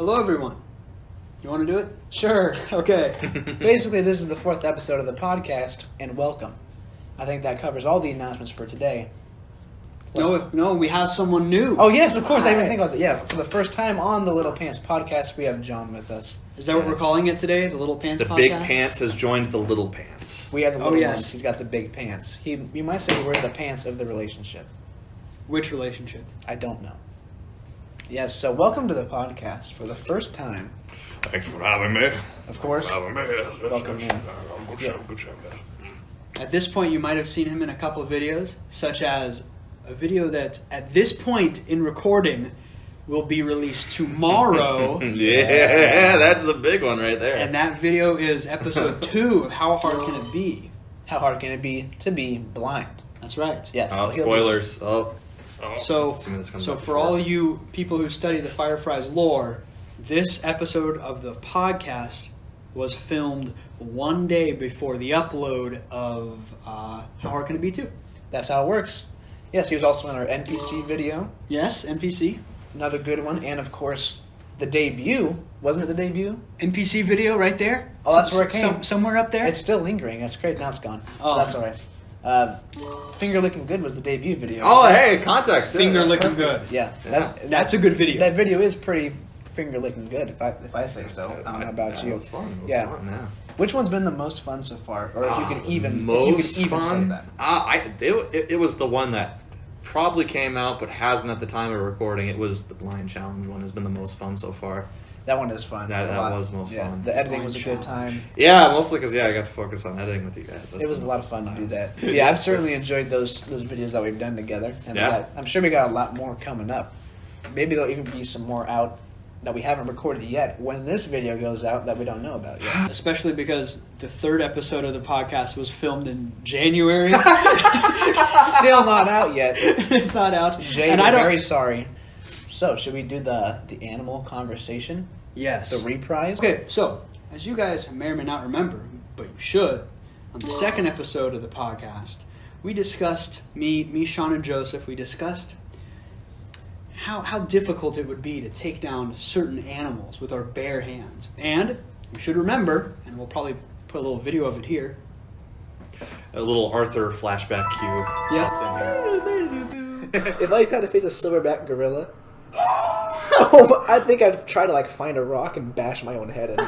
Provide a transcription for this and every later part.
Hello, everyone. You want to do it? Sure. Okay. Basically, this is the 4th episode of the podcast, and welcome. I think that covers all the announcements for today. No, we have someone new. Oh, yes, of course. I didn't even think about that. Yeah, for the first time on the Little Pants podcast, we have John with us. Is that what we're calling it today? The Little Pants The podcast? Big Pants has joined the Little Pants. We have the little yes. ones. He's got the big pants. You might say we're the pants of the relationship. Which relationship? I don't know. Yes, so welcome to the podcast for the first time. Thank you for having me. Of course. Welcome in. At this point, you might have seen him in a couple of videos, such as a video that, at this point in recording, will be released tomorrow. Yeah, that's the big one right there. And that video is episode 2 of How Hard Can It Be? How hard can it be to be blind? That's right. Yes. Oh, spoilers. So for for all you people who study the Fireflies lore, this episode of the podcast was filmed one day before the upload of How Hard Can It Be 2? That's how it works. Yes, he was also in our NPC video. Yes, NPC. Another good one. And, of course, the debut. Wasn't it the debut? NPC video right there? Oh, that's where it came. Somewhere up there? It's still lingering. That's great. Now it's gone. Oh. That's all right. Finger Licking Good was the debut video. Oh, hey, context. Finger licking good. Yeah. That's a good video. That video is pretty finger licking good, if I say so. I don't know about you. It was fun. It was Yeah. fun, yeah. Which one's been the most fun so far? Or if you could even say fun? that. It was the one that probably came out but hasn't at the time of recording. It was the blind challenge one. Has been the most fun so far. That one is fun. That was the most fun. The editing was a good time. Yeah, mostly because I got to focus on editing with you guys. It was a lot of fun to do that. Yeah, I've certainly enjoyed those videos that we've done together. And Yeah. I'm sure we got a lot more coming up. Maybe there'll even be some more out that we haven't recorded yet when this video goes out that we don't know about yet. Especially because the 3rd episode of the podcast was filmed in January. Still not out yet. It's not out. Jay, and we're very sorry. So, should we do the animal conversation? Yes. The reprise? Okay, so, as you guys may or may not remember, but you should, on the 2nd episode of the podcast, we discussed, me, Sean, and Joseph, we discussed how difficult it would be to take down certain animals with our bare hands. And you should remember, and we'll probably put a little video of it here. A little Arthur flashback cue. Yeah. If I had to face a silverback gorilla, I think I'd try to find a rock and bash my own head in.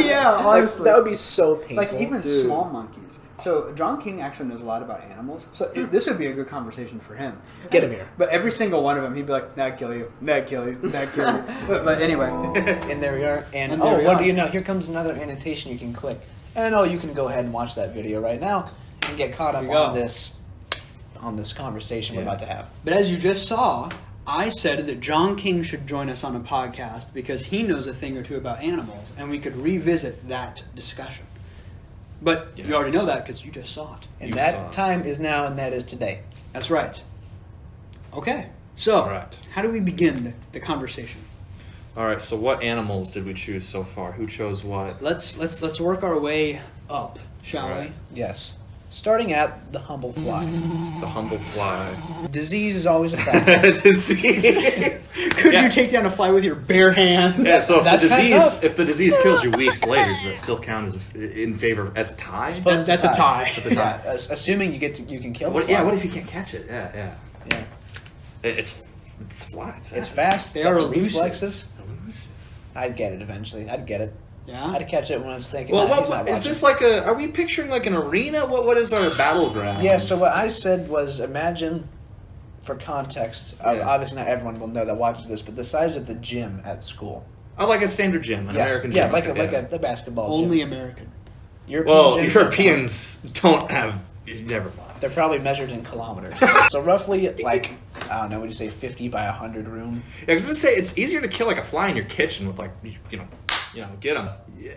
Yeah, honestly. That would be so painful. Like even small monkeys. So John King actually knows a lot about animals. So this would be a good conversation for him. Get him here. But every single one of them, he'd be like, "That'd kill you. That'd kill you. That'd kill you." But anyway. And there we are. And there we what are. do you know? Here comes another annotation you can click. And you can go ahead and watch that video right now and get caught up There you on this conversation we're about to have. But as you just saw, I said that John King should join us on a podcast because he knows a thing or two about animals, and we could revisit that discussion. But Yes. you already know that because you just saw it. And You saw that it. time is now, and that is today. That's right. Okay, so All right. how do we begin the conversation? All right, so what animals did we choose so far? Who chose what? Let's work our way up, shall Right. Yes. Starting at the humble fly. The humble fly. Disease is always a factor. Disease. Could Yeah. you take down a fly with your bare hands? Yeah, so That's kinda tough. if the disease kills you weeks later, does that still count in favor as a tie? That's a tie. That's a tie. Yeah, assuming you can kill the What, fly. yeah, what if you can't catch it? Yeah. Yeah. It's fly. It's fast. They It's got are the elusive. reflexes. I'd get it eventually. I'd get it. Yeah. I'd catch it when I was thinking. Well, he's not what, is watching. this are we picturing like an arena? What is our battleground? Yeah, so what I said was imagine, for context, Yeah. obviously not everyone will know that watches this, but the size of the gym at school. Oh, like a standard gym, an American gym. Yeah, like a basketball Only gym. American. European Well, gyms Europeans don't have. Never mind. They're probably measured in kilometers. So roughly, I don't know, would you say 50 by 100 room? Yeah, because I say it's easier to kill a fly in your kitchen with get them.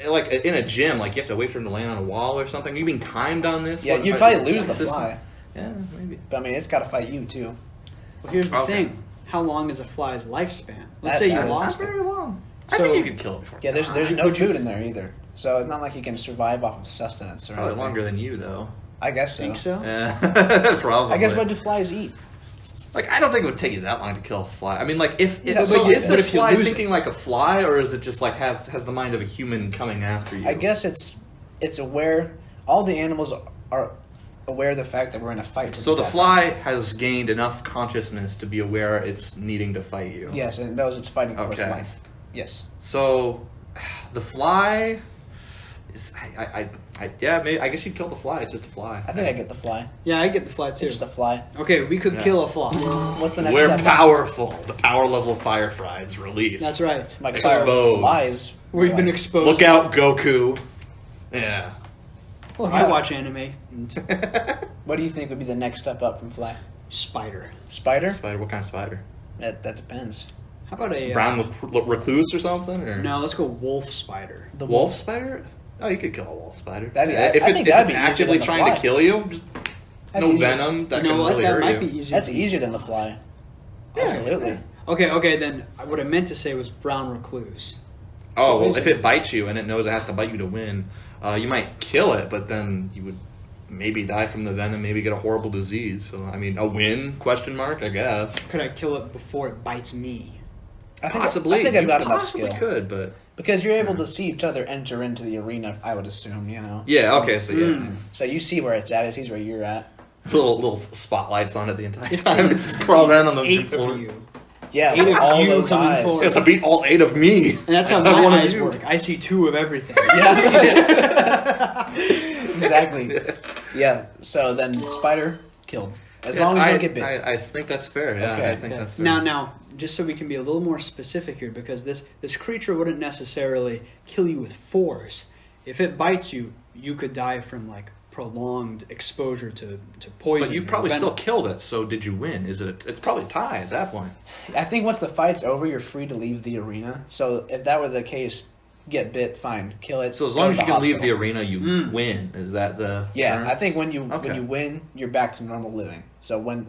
Like in a gym, you have to wait for them to land on a wall or something. Are you being timed on this? Yeah, What- you'd is probably it lose like the system? fly. Yeah, maybe. But I mean, it's got to fight you too. Well, here's the Okay. thing. How long is a fly's lifespan? Let's That- say you that is lost Not it. very long. I So- think you could kill it before. Yeah, there's dying. no Would you- food in there either. So it's not like you can survive off of sustenance or Probably anything. longer than you though. I guess so. Think so? Yeah, probably. I guess what do flies eat? Like, I don't think it would take you that long to kill a fly. I mean, like, is but this if you fly lose thinking like a fly, or is it just like has the mind of a human coming after you? I guess it's aware. All the animals are aware of the fact that we're in a fight. So the fly has gained enough consciousness to be aware it's needing to fight you. Yes, and it knows it's fighting for its Okay. life. Yes. So the fly is maybe I guess you'd kill the fly. It's just a fly. I think I get the fly. Yeah, I get the fly too. It's just a fly. Okay, we could Yeah. kill a fly. What's the next We're step? powerful. The power level of Firefly is released. That's right. My Exposed. fire flies. We've been exposed. Look out, Goku. Yeah. Well, Yeah. I watch anime. And What do you think would be the next step up from fly? spider. Spider? Spider. What kind of spider? That depends. How about a Brown recluse or something? Or No, let's go wolf spider. The wolf spider? Oh, you could kill a wolf spider. That'd be- if I it's, think if that'd it's be easier actively than the trying fly. to kill you, just That's no easier. venom that You know can what? really That hurt might you. be easier. That's than- easier than the fly. Yeah. Absolutely. Okay. Then what I meant to say was brown recluse. Oh, What well, is if it? it bites you and it knows it has to bite you to win, you might kill it, but then you would maybe die from the venom, maybe get a horrible disease. So, I mean, a win? Question mark? I guess. Could I kill it before it bites me? Possibly. I think I've you got enough possibly skill. could, but Because you're able to see each other enter into the arena, I would assume, you know. yeah. Okay, so yeah, So you see where it's at, it sees where you're at. little spotlights on it the entire It's time. It's crawling around on the eight floor. of you, Yeah, Eight of all you those coming eyes. forward. Yes, I beat all 8 of me. and that's how I saw one my of eyes you. work. I see 2 of everything. Yeah. Exactly. Yeah. So then spider killed. As long as you don't get bit. I think that's fair. Yeah, Okay. I think Okay. that's fair. Now, just so we can be a little more specific here, because this creature wouldn't necessarily kill you with force. If it bites you, you could die from like prolonged exposure to poison. but you've or probably venom. still killed it. So did you win? Is it? It's probably a tie at that point. I think once the fight's over, you're free to leave the arena. So if that were the case, get bit, fine, kill it. So as go long to as you can leave the hospital. arena, you win. Is that the Yeah, term? I think when you Okay. win, you're back to normal living. So when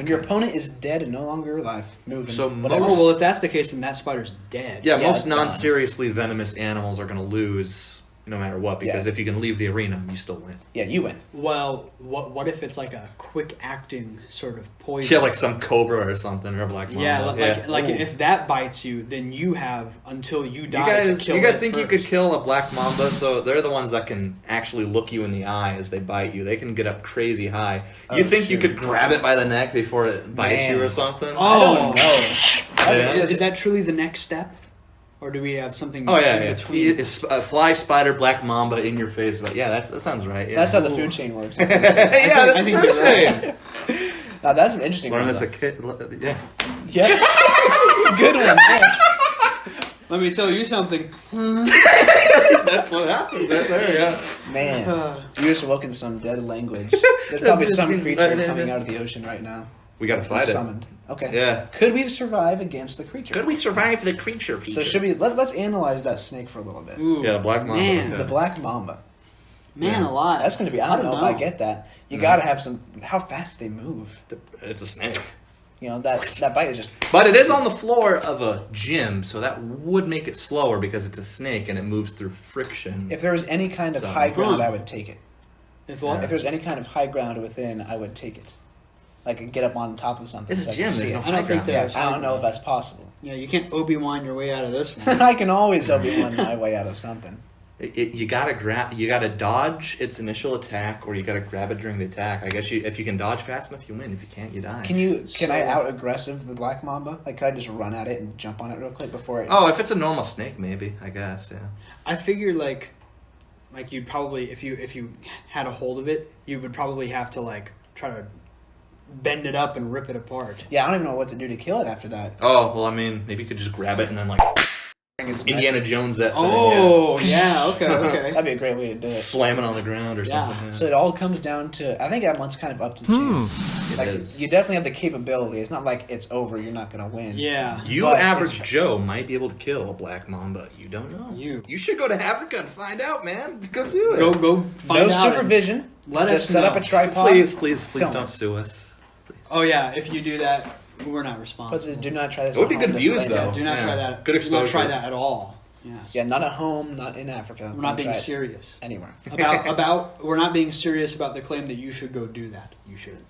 your opponent is dead and no longer alive, moving. So whatever. Oh well, if that's the case, then that spider's dead. Yeah, Yeah, most it's gone. non-seriously venomous animals are going to lose no matter what, because Yeah. if you can leave the arena, you still win. Yeah, you win. Well, what if it's like a quick acting sort of poison? Yeah, like some cobra or something, or a black mamba. Yeah, like Ooh. if that bites you, then you have until you You die to guys, kill you guys it think you first. could kill a black mamba? So they're the ones that can actually look you in the eye as they bite you. They can get up crazy high. You Oh, think you shoot. could grab it by the neck before it bites Man. you or something? Oh, Yeah. Is that truly the next step, or do we have something? Oh yeah, in yeah. between? It's a fly, spider, black mamba in your face. But yeah, that sounds right. Yeah. That's how the food chain works. yeah, that's I think the you're thing. Now that's an interesting Learn one. this though. a kid. Yeah. Yeah. Good one. Man. Let me tell you something. That's what happened. There, yeah. Man, Uh. you just woke into some dead language. There's probably some creature coming out of the ocean right now. We got to fight it. Summoned. Okay. Yeah. Could we survive against the creature? Could we survive the creature feature? So should we? Let's analyze that snake for a little bit. Ooh, Yeah, the black mamba. Man, okay. The black mamba. man Yeah. alive. That's going to be. I don't know if I get that. You got to have some. How fast do they move? It's a snake. You know that bite is just. But it is on the floor of a gym, so that would make it slower because it's a snake and it moves through friction. If there was any kind of So- high ground, Huh. I would take it. If what? If there's any kind of high ground within, I would take it. Like get up on top of something. It's a so I can gym, see there's no it. I don't think ground. Yeah, there's. I don't know if that's possible. Yeah, you can't Obi-Wan your way out of this one. I can always Obi-Wan my way out of something. You gotta dodge its initial attack, or you gotta grab it during the attack. I guess if you can dodge fast enough, you win. If you can't, you die. Can I So- out aggressive the black mamba? Like, could I just run at it and jump on it real quick before it? Oh, if it's a normal snake, maybe. I guess, yeah. I figure like you'd probably if you had a hold of it, you would probably have to like try to bend it up and rip it apart. Yeah, I don't even know what to do to kill it after that. Oh, well, I mean, maybe you could just grab it and then, like, It's Indiana Jones that thing. Oh, yeah, okay. That'd be a great way to do Yeah. it. Slam it on the ground or Yeah. something. Yeah. So it all comes down to, I think that one's kind of up to chance. It Like, is. you definitely have the capability. It's not like it's over, you're not going to win. Yeah. You, But average it's- Joe, might be able to kill a black mamba. You don't know. You should go to Africa and find out, man. Go do it. go find No out. supervision. Let just us set know. up a tripod. Please Film don't it. sue us. Please. Oh yeah, if you do that, we're not responsible. But do not try this. It would be at good home, views, this way. though. do not Yeah. try that. Good Do exposure. not try that at all. Yes. Yeah, not at home, not in Africa. We're not Don't being try it serious. anywhere. We're not being serious about the claim that you should go do that. You shouldn't.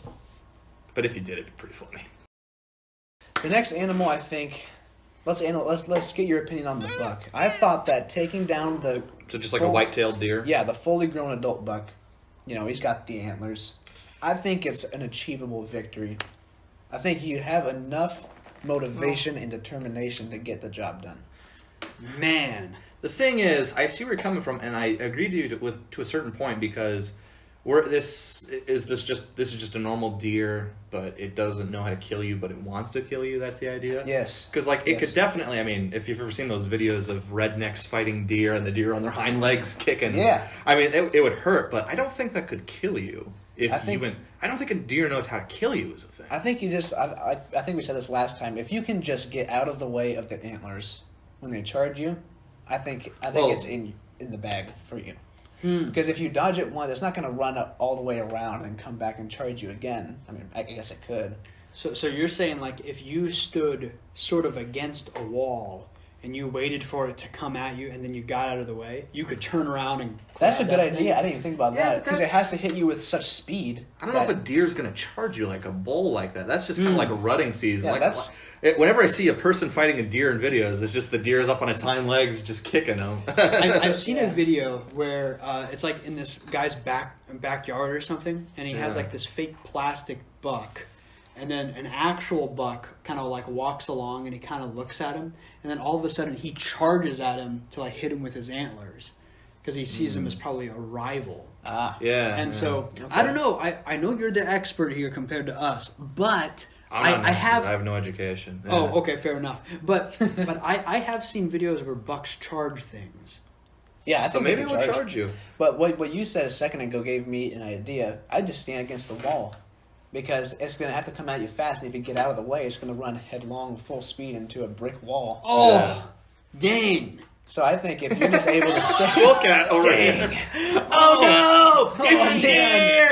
But if you did, it'd be pretty funny. The next animal, I think, let's get your opinion on the buck. I thought that taking down the So just like a white-tailed deer? yeah, the fully grown adult buck, he's got the antlers. I think it's an achievable victory. I think you have enough motivation and determination to get the job done. Man. The thing is, I see where you're coming from, and I agree to you to a certain point because this is just a normal deer, but it doesn't know how to kill you, but it wants to kill you. That's the idea. Yes. Because it could definitely. I mean, if you've ever seen those videos of rednecks fighting deer and the deer on their hind legs kicking, yeah. I mean, it would hurt, but I don't think that could kill you. I don't think a deer knows how to kill you. Is a thing. I think you just. I think we said this last time. If you can just get out of the way of the antlers when they charge you, I think it's in the bag for you. Because if you dodge it once, it's not going to run up all the way around and come back and charge you again. I mean, I guess it could. So you're saying, like, if you stood sort of against a wall and you waited for it to come at you and then you got out of the way, you could turn around and That's a good that thing. idea. I didn't even think about Yeah, that. Because it has to hit you with such speed. I don't know if a deer's going to charge you like a bull like that. That's just kind of like a rutting season. Yeah, Whenever I see a person fighting a deer in videos, it's just the deer's up on its hind legs just kicking them. I've seen a video where it's like in this guy's backyard or something, and he has like this fake plastic buck, and then an actual buck kind of like walks along and he kind of looks at him, and then all of a sudden he charges at him to like hit him with his antlers because he sees him as probably a rival. Yeah. And so I don't know. I know you're the expert here compared to us, but I have no education. Yeah. Oh, okay, fair enough. But I have seen videos where bucks charge things. Yeah, I So think maybe they it can would charge you. But what you said a second ago gave me an idea. I'd just stand against the wall. Because it's going to have to come at you fast, and if you get out of the way, it's going to run headlong, full speed into a brick wall. Oh, dang. So I think if you're just able to stay... Look at over here. Oh, no! It's a deer!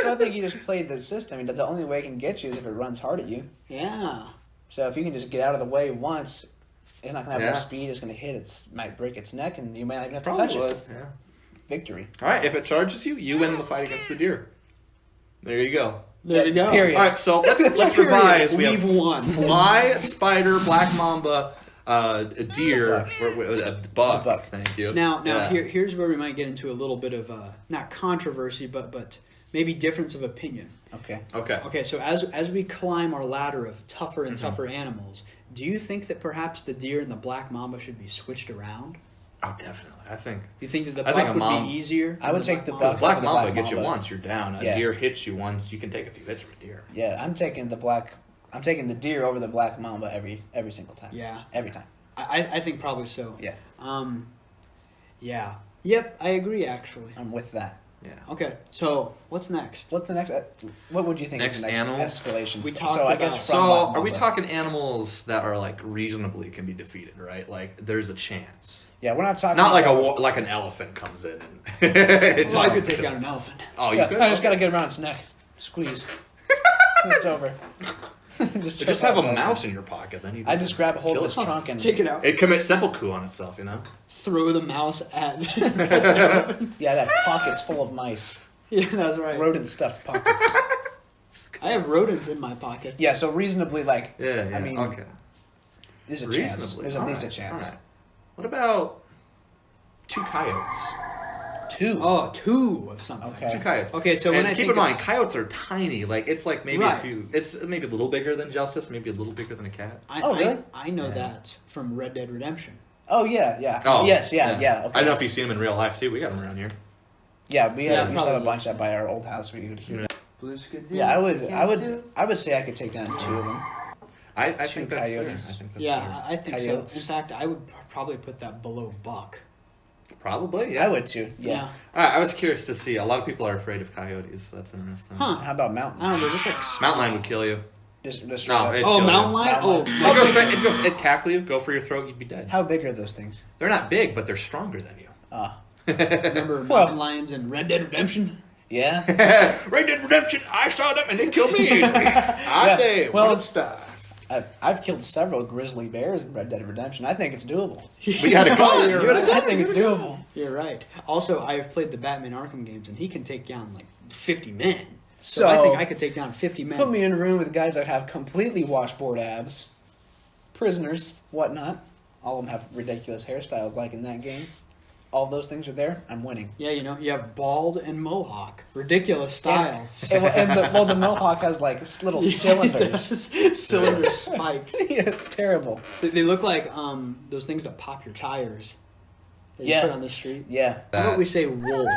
So I think you just played the system. The only way it can get you is if it runs hard at you. Yeah. So if you can just get out of the way once, it's not going to have Yeah. no speed. It's going to hit. It might break its neck, and you might not even have to Probably touch would. it. Yeah. Victory. All right, if it charges you, you win the fight against the deer. There you go. There you go. Period. All right, so let's revise. We Leave have one. fly, spider, black mamba, a deer, a buck. A buck. Thank you. Now Yeah. here's where we might get into a little bit of not controversy, but maybe difference of opinion. Okay. Okay. Okay, so as we climb our ladder of tougher and tougher animals, do you think that perhaps the deer and the black mamba should be switched around? Oh, definitely. I think. Do you think that the I think buck a would mom- be easier? I would than take the mamba? buck. Black over the mamba black gets you mamba. once, you're down. A Yeah. deer hits you once, you can take a few hits from a deer. Yeah, I'm taking the deer over the black mamba every single time. Yeah. Every time. I think probably so. Yeah. Yeah. Yep, I agree actually. I'm with that. Yeah. Okay, so what's next? What's the next? What would you think Next is the next animal? escalation? We So talked I guess about- from So, black are we mamba. talking animals that are like reasonably can be defeated, right? Like, there's a chance. Yeah, we're not talking. Not like about, like an elephant comes in and it Well, I could wants to take kill- out an elephant. Oh, you Yeah, could. I just got to get around its neck, squeeze. It's over. Just have a mouse in your pocket, then you. I just grab a hold of kill its it. trunk and Take it out. It commits seppuku on itself, you know. Throw the mouse at. yeah, that pocket's full of mice, Yeah, that's right. rodent stuffed pockets. I have rodents in my pockets. Yeah, so reasonably, like, Yeah. I mean, okay. there's a chance. Reasonably. There's at least a Alright, chance. alright. What about 2 coyotes? 2. Oh, 2 of something. Okay. 2 coyotes. Okay, so and when I keep think in mind, of- coyotes are tiny. Like it's like maybe Right. a few. It's maybe a little bigger than justice. Maybe a little bigger than a cat. Oh, really? I know that from Red Dead Redemption. Oh yeah, yeah. Oh, yes, yeah. Okay. I don't know if you've seen them in real life too. We got them around here. Yeah, we Yeah, used to have a probably. bunch up by our old house. We could hear. Yeah. Blue skin. Yeah, I would say I could take down 2 of them. I 2 think that's fair. I coyotes. think that's Yeah, fair. I think Coyotes. so. In fact, I would probably put that below buck. Probably. Yeah. I would too. Yeah. All right. I was curious to see. A lot of people are afraid of coyotes. That's interesting. Huh. How about mountain? I don't know. Just like Mountain lion would kill you. Just No, straight up. it'd Oh, kill you. mountain lion. Mountain Oh, lion. It'd go straight. It'd tackle you. Go for your throat. You'd be dead. How big are those things? They're not big, but they're stronger than you. remember mountain lions in Red Dead Redemption? Yeah. Red Dead Redemption. I saw them and they killed me. I say, well, well, stars. I've killed several grizzly bears in Red Dead Redemption. I think it's doable. We had a gun. You're You had a right. gun. I think it's doable. You're right. Also, I have played the Batman Arkham games, and he can take down like 50 men. So I think I could take down 50 men. Put me in a room with guys that have completely washboard abs, prisoners, whatnot. All of them have ridiculous hairstyles like in that game. All those things are there. I'm winning. Yeah, you have bald and mohawk. Ridiculous styles. And the mohawk has like little cylinders. Cylinder spikes. Yeah, it's terrible. They look like those things that pop your tires that you put on the street. Yeah. How about we say wolf?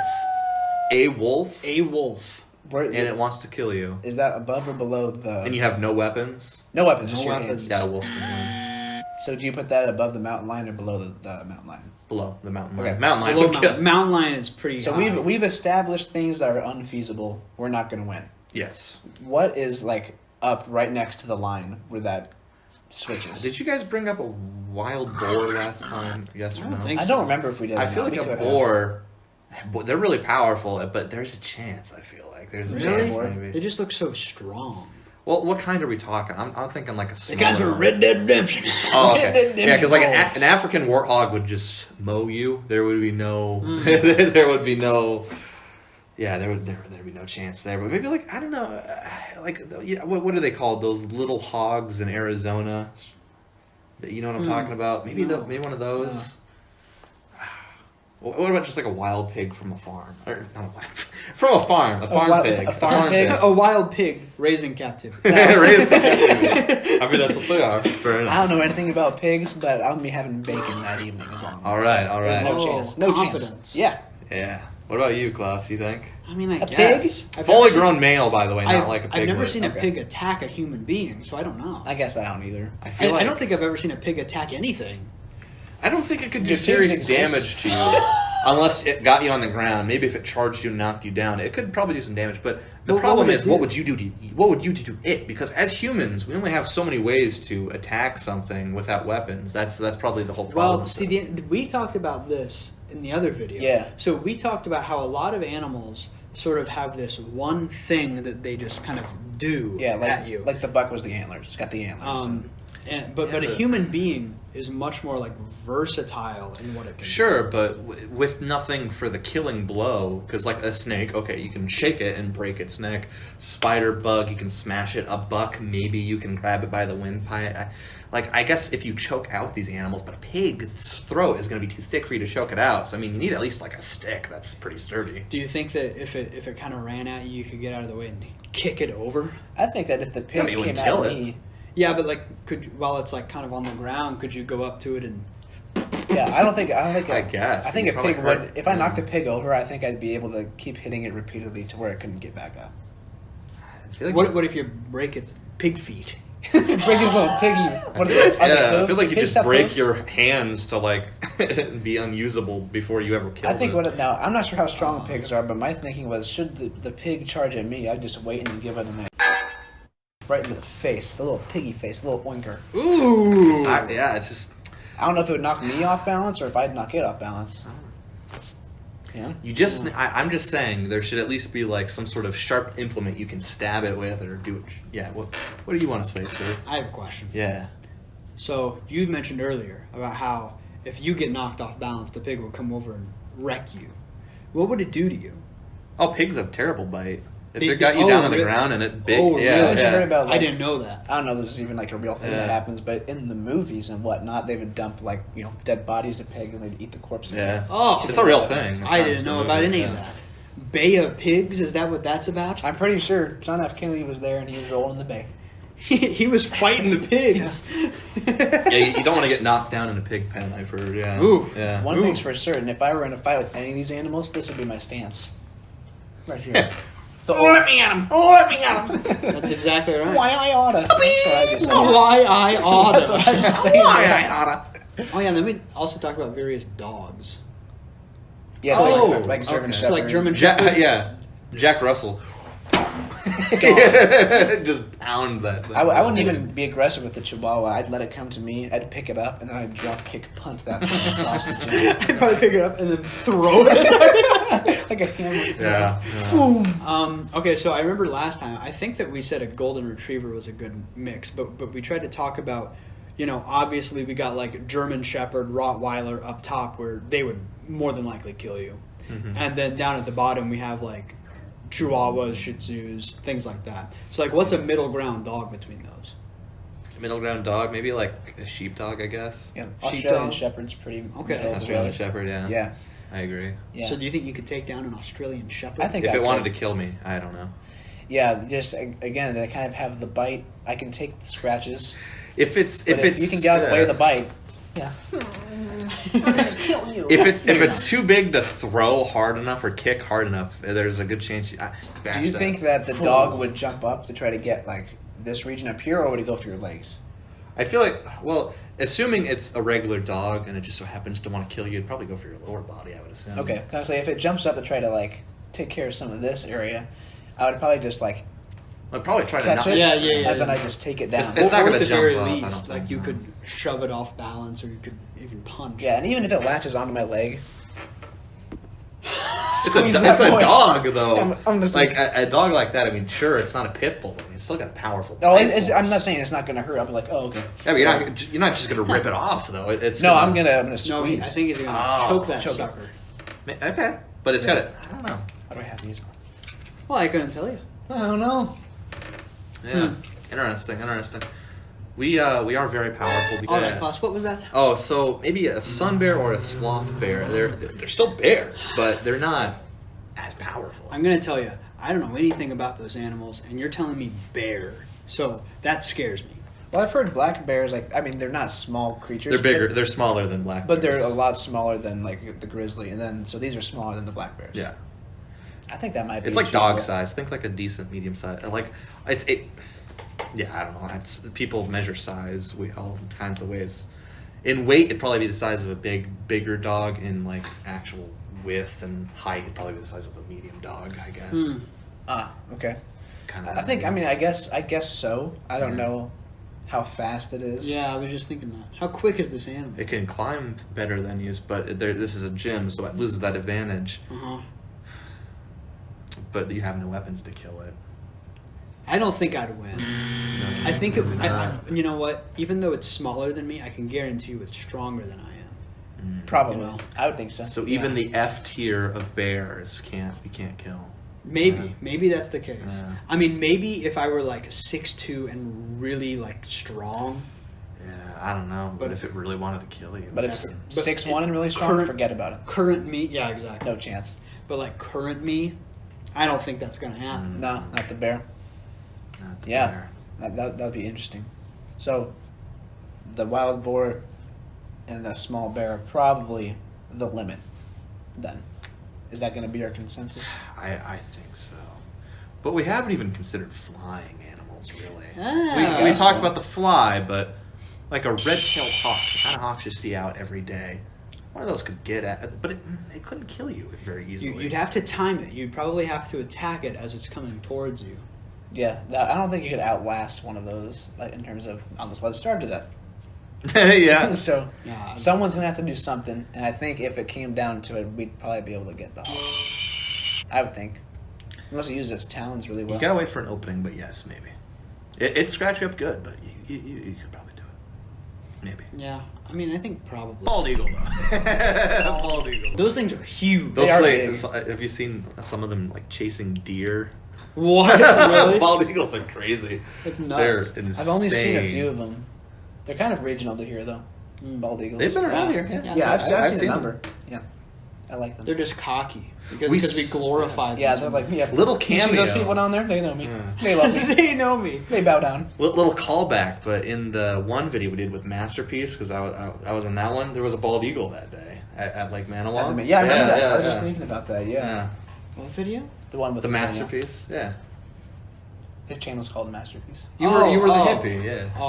A wolf? A wolf. And it wants to kill you. Is that above or below the... And you have no weapons? No weapons, just No your weapons. hands. Yeah, a wolf's can win. So do you put that above the mountain lion or below the mountain lion? Below the mountain Okay. lion. Mountain lion Below would kill. mountain lion is pretty So high. we've established things that are unfeasible. We're not going to win. Yes. What is like up right next to the line where that switches? Did you guys bring up a wild boar last time? Yes or I no? don't think I don't remember if we did. I or feel not. like We a could have. boar, they're really powerful, but there's a chance, I feel like. There's a Really? chance, maybe. They just look so strong. Well, what kind are we talking? I'm thinking like a The smaller guys are one. Red Dead Redemption. Oh, Red okay. Dead Yeah, because like Redemption an African warthog would just mow you. There would be no... Mm. there would be no... Yeah, there would be no chance there. But maybe like, I don't know, like, what are they called? Those little hogs in Arizona? You know what I'm talking about? Maybe No. maybe one of those. What about just like a wild pig from a farm? Or not a wild, from a farm. A farm pig. a farm pig? A wild pig raised in captivity. Raised in captivity. I mean, that's what they are. Fair I enough. don't know anything about pigs, but I'm gonna be having bacon that evening. Is all. All right, all right. No Oh, chance. No confidence. chance. Yeah. Yeah. What about you, Klaus? You think? I mean, I A guess. pig? I've Fully never seen- grown male, by the way, not like a pig. I've never would. seen a Okay. pig attack a human being, so I don't know. I guess I don't either. I feel I like don't think I've ever seen a pig attack anything. I don't think it could do Do pigs serious exist? damage to you unless it got you on the ground. Maybe if it charged you and knocked you down, it could probably do some damage. But the What problem would it is, do? what would you do to it? Because as humans, we only have so many ways to attack something without weapons. That's probably the whole problem. Well, see, we talked about this in the other video. Yeah. So we talked about how a lot of animals sort of have this one thing that they just kind of do Yeah, at you. like the buck was the antlers. It's got the antlers. But a but- human being is much more like versatile in what it can Sure, but with nothing for the killing blow, because like a snake, okay, you can shake it and break its neck. Spider, bug, you can smash it. A buck, maybe you can grab it by the windpipe. I guess if you choke out these animals, but a pig's throat is going to be too thick for you to choke it out. So I mean, you need at least like a stick that's pretty sturdy. Do you think that if it kind of ran at you, you could get out of the way and kick it over? I think that if the pig you wouldn't came kill at it. me, Yeah, but like, while it's like kind of on the ground, could you go up to it and? yeah, I don't think. I guess. I think You'd a probably pig hurt. would. If I knocked the pig over, I think I'd be able to keep hitting it repeatedly to where it couldn't get back up. I feel like What if you break its pig feet? Break his little piggy. What are they- are they yeah, I hooves? feel like Do you pigs just have break hooves? your hands to like be unusable before you ever kill I think it. now I'm not sure how strong pigs are, but my thinking was, should the pig charge at me, I'd just wait and give it right into the face, the little piggy face, the little oinker. Ooh. Yeah, it's just I don't know if it would knock me off balance or if I'd knock it off balance. Yeah. you just. I'm just saying there should at least be like some sort of sharp implement you can stab it with or do it. Yeah. What do you want to say, sir? I have a question. Yeah. So you mentioned earlier about how if you get knocked off balance, the pig will come over and wreck you. What would it do to you? Oh, pigs have terrible bite. If They- they got you oh, down on the really? ground and it big, Oh, yeah, really? Haven't you heard about, I like, didn't know that. I don't know if this is even like a real thing Yeah. that happens, but in the movies and whatnot, they would dump like dead bodies to pig and they'd eat the corpses. Yeah. Oh, It's a real thing. It's I not didn't just a know movie, about any yeah. of that. Bay of Pigs, is that what that's about? I'm pretty sure John F. Kennedy was there and he was rolling the bay. He was fighting the pigs. Yeah, you don't want to get knocked down in a pig pen. I've heard. Yeah. Oof. Yeah. One Ooh. thing's for certain: if I were in a fight with any of these animals, this would be my stance. Right here. Let me at him! Oh, let me at him! That's exactly right. Why I oughta? That's what I'd be saying. Why I That's what oughta. I'd be saying. Why I oughta? Oh yeah, then we also talk about various dogs. Yeah, Oh, like German okay. Shepherd. So like German Shepherd. Yeah. Jack Russell. Gone. Just pound that thing. I wouldn't even be aggressive with the Chihuahua. I'd let it come to me. I'd pick it up and then I'd drop kick punt that thing across the gym I'd probably pick it up and then throw it. like a hammer. throw. Yeah. Boom. Okay, so I remember last time, I think that we said a golden retriever was a good mix, but we tried to talk about, obviously we got like German Shepherd, Rottweiler up top where they would more than likely kill you. Mm-hmm. And then down at the bottom we have like Chihuahuas, Shih Tzus, things like that. So like, what's a middle ground dog between those? Middle ground dog, maybe like a sheepdog, I guess. Yeah, Sheepdog? Australian Shepherd's pretty Okay. middle of the Australian road. Shepherd, yeah. Yeah, I agree. yeah. So do you think you could take down an Australian Shepherd? I think If I it wanted to could. kill me, I don't know. Yeah, just again, they kind of have the bite. I can take the scratches. If it's But if you can get out of the way of the bite, yeah. I'm gonna kill you. if it's too big to throw hard enough or kick hard enough, there's a good chance you bash Do you that. think that the dog would jump up to try to get like this region up here, or would it go for your legs? I feel like, well, assuming it's a regular dog and it just so happens to want to kill you, it'd probably go for your lower body, I would assume. Okay, can I say if it jumps up to try to like take care of some of this area, I would probably just like I'd probably try catch to it, Yeah, yeah, yeah, and then yeah. I just take it down. It's not Or gonna at the jump very up, I don't least, like think, you no. could shove it off balance, or you could even punch. Yeah, and even if it latches onto my leg, It's Squeeze a that boy. dog, though. I'm just like a dog like that. I mean, sure, it's not a pit bull. But it's still got a powerful. no, bite it's, force. I'm not saying it's not going to hurt. I'll be like, oh, okay. Yeah, but you're not just gonna rip it off, though. It's No, I'm gonna No, squeeze. I think he's gonna Oh, choke that choke it. sucker. Okay, but it's got a. I don't know. How do I have these on? Well, I couldn't tell you. I don't know. Yeah, interesting. We are very powerful. All right, Klaus, what was that? Oh, so maybe a sun bear or a sloth bear. They're still bears, but they're not as powerful. I'm gonna tell you, I don't know anything about those animals, and you're telling me bear. So that scares me. Well, I've heard black bears. Like, I mean, they're not small creatures. They're bigger. but, They're smaller than black but bears. they're a lot smaller than like the grizzly, and then so these are smaller than the black bears. Yeah, I think that might be. it's like dog achievable. size. Think like a decent medium size. Like it. Yeah, I don't know. It's people measure size all kinds of ways. In weight, it'd probably be the size of a bigger dog. In like actual width and height, it'd probably be the size of a medium dog, I guess. Ah, okay. Kind I think. I mean, I guess so. I don't Yeah. know how fast it is. Yeah, I was just thinking that. How quick is this animal? It can climb better than you, but this is a gym, so it loses that advantage. Uh-huh. But you have no weapons to kill it. I don't think I'd win. I think you know what? Even though it's smaller than me, I can guarantee you it's stronger than I am. Probably. You know. I would think so. So even the F tier of bears we can't kill. Maybe that's the case. Yeah. I mean, maybe if I were like 6'2" and really like strong. Yeah, I don't know. But But- if it really wanted to kill you, But if But 6'1" and really strong, current- forget about it. Current me, yeah, exactly. No chance. But like current me, I don't think that's gonna happen. No, not the bear. not the Yeah. bear. That'd be interesting. So, the wild boar and the small bear are probably the limit. Then, is that going to be our consensus? I think so. But we haven't even considered flying animals, really. Ah, we guess talked so. about the fly, but like a red-tailed hawk, the kind of hawks you see out every day. One of those could get at, but it couldn't kill you very easily. You'd have to time it. You'd probably have to attack it as it's coming towards you. Yeah, I don't think you could outlast one of those like, in terms of I'll just let it starve to death. yeah. So, Nah, someone's going to have to do something, and I think if it came down to it, we'd probably be able to get the hawk. I would think. Unless it uses its talons really well. You gotta wait for an opening, but yes, maybe. It'd scratch you up good, but you could probably do it. Maybe. Yeah, I mean, I think probably. Bald eagle, though. Bald eagle. Those things are huge. Those are things, big. have you seen some of them like chasing deer? What? Really? Bald eagles are crazy. It's nuts. They're insane. I've only seen a few of them. They're kind of regional to here, though. Bald eagles. They've been around Yeah. here. Yeah, I've I've seen seen a them. number. Yeah, I like them. They're just cocky We because we s- glorify them. Yeah, so they're much. like, yeah. Little You see cameo. those people down there? They know me. Yeah. They love me. They know me. They bow down. Little callback, but in the one video we did with Masterpiece, because I was in that one, there was a bald eagle that day at Lake Manawa. Yeah, I remember that. I was yeah. just thinking about that. Yeah, Yeah. What video? the one with The Daniel. Masterpiece? Yeah. His channel's called Masterpiece. You Oh, were the oh. hippie, yeah. Oh,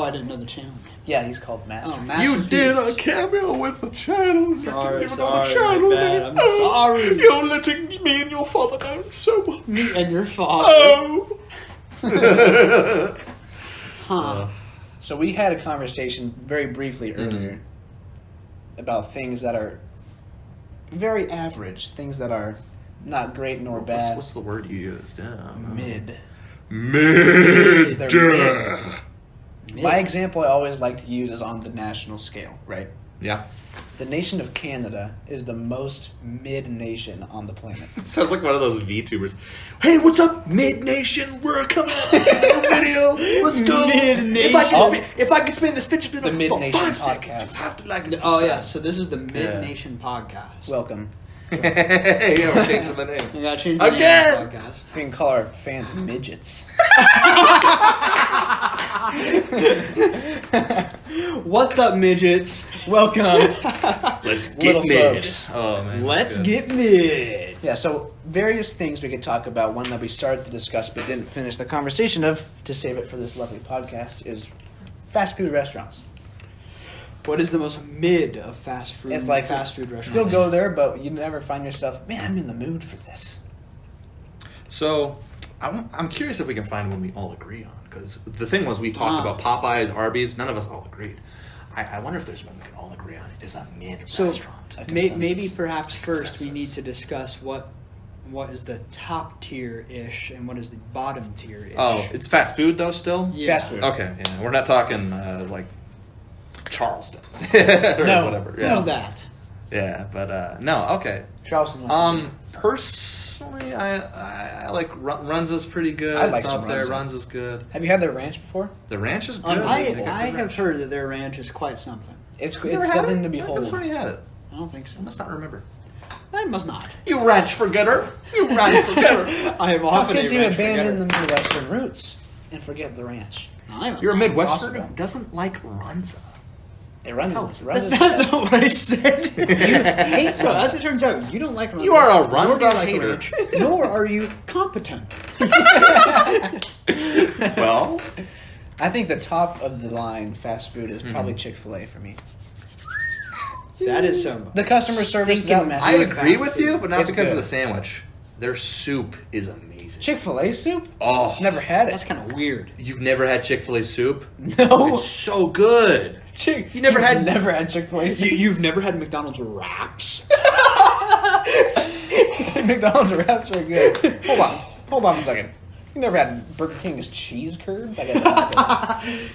I didn't know the channel. Yeah, he's called Masterpiece. Oh, Masterpiece. You did a cameo with the channel. Sorry, you didn't even know the sorry, channel my bad. name. I'm sorry. You're letting me and your father down so much. Me and your father. Oh. Huh. So we had a conversation very briefly earlier about things that are very average, things that are not great nor bad. What's the word you used? Yeah. Mid. Mid. They're My example I always like to use is on the national scale, right? Yeah. The nation of Canada is the most mid nation on the planet. It sounds like one of those VTubers. Hey, what's up, Mid Nation? We're coming out with a video. Let's go. Mid-nation. If I can spin this fidget spinner The Mid for Nation 5 seconds, podcast. you have to like and Oh subscribe. yeah, so this is the Mid Nation podcast. Welcome. Hey, yeah, we're changing the name. You gotta change the Again! name of the podcast. We can call our fans midgets. What's up, midgets? Welcome. Let's Little get mid. folks. Oh man, Let's good. get mid. Yeah, so various things we could talk about. One that we started to discuss but didn't finish the conversation of, to save it for this lovely podcast, is fast food restaurants. What is the most mid of fast food? It's like fast food You'll restaurants. go there, but you never find yourself, man, I'm in the mood for this. So, I'm curious if we can find one we all agree on. Because the thing was, we talked about Popeyes, Arby's. None of us all agreed. I wonder if there's one we can all agree on. It is a mid So restaurant. maybe perhaps first we Consensus. need to discuss what is the top tier ish and what is the bottom tier ish. Oh, it's fast food though. Still. Yeah. Fast food. Okay, yeah, we're not talking like Charleston's or No. whatever. Who's Yeah, that? yeah, but no. Okay. Charleston. Personally, I like Runza's pretty good. I like it's some up there. Runza. Runza's good. Have you had their ranch before? The ranch is good. I They got good have ranch. heard that their ranch is quite something. It's You never had something it? to I behold. could've sworn you had it. I don't think so. I must not remember. I must not. You ranch forgetter. You ranch forgetter. I am How often could a you ranch abandon forgetter. the Midwestern roots and forget the ranch? You're a Midwesterner Possible. who doesn't like Runza. It runs. That's not what I said. hate So Runza. as it turns out, you don't like Runza. You are a nor do you Runza like hater. ranch, nor are you competent. Well, I think the top of the line fast food is probably Chick-fil-A for me. That is some. The customer service is stinking outmatched. I good agree fast with food. you, but not It's because of good. the sandwich. Their soup is amazing. Chick-fil-A soup? Oh, Never had That's it. kind of weird. you've never had Chick-fil-A soup? No. It's so good. Chick. You never had- Never had Chick-fil-A soup. You've never had McDonald's wraps? McDonald's wraps are good. Hold on a second. You never had Burger King's cheese curds? I guess that's not good.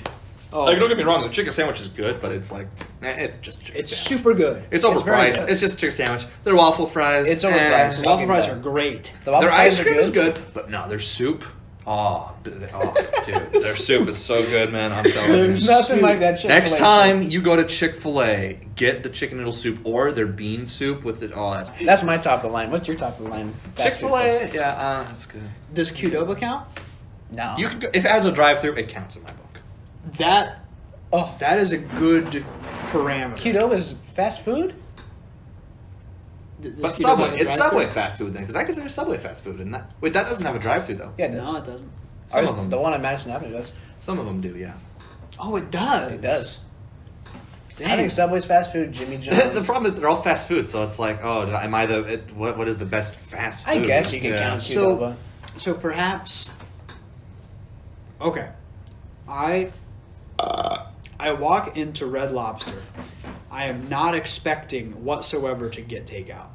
Oh, Like, don't get me wrong, the chicken sandwich is good, but it's like, it's just a chicken it's sandwich. super good. It's It's very overpriced. good. It's just a chicken sandwich. They're waffle fries. It's overpriced. and The waffle fries are great. The waffle Their fries ice are cream is good, but no, their soup. Oh, dude, their soup is so good, man. I'm telling you. There's nothing like that Chick-fil-A Next time you go to Chick-fil-A, get the chicken noodle soup or their bean soup with it. Oh, that's That's my top of the line. What's your top of the line? fast food place? Chick-fil-A. Yeah, that's good. Does Qdoba count? No. You can go, if it has a drive-through, it counts in my book. That is a good parameter. Qdoba is fast food? Does But Qdoba Subway, have a it's drive-thru? Subway fast food then, because I consider Subway fast food, and that wait, that doesn't have a drive-through though. Yeah, it does. No, it doesn't. Some of them, The one on Madison Avenue does. some of them do, yeah. Oh, it does. It does. Dang. I think Subway's fast food, Jimmy John's. The problem is they're all fast food, so it's like, oh, am I what is the best fast food? I guess you can Yeah. count So- Qdoba. So perhaps. Okay, I walk into Red Lobster. I am not expecting whatsoever to get takeout.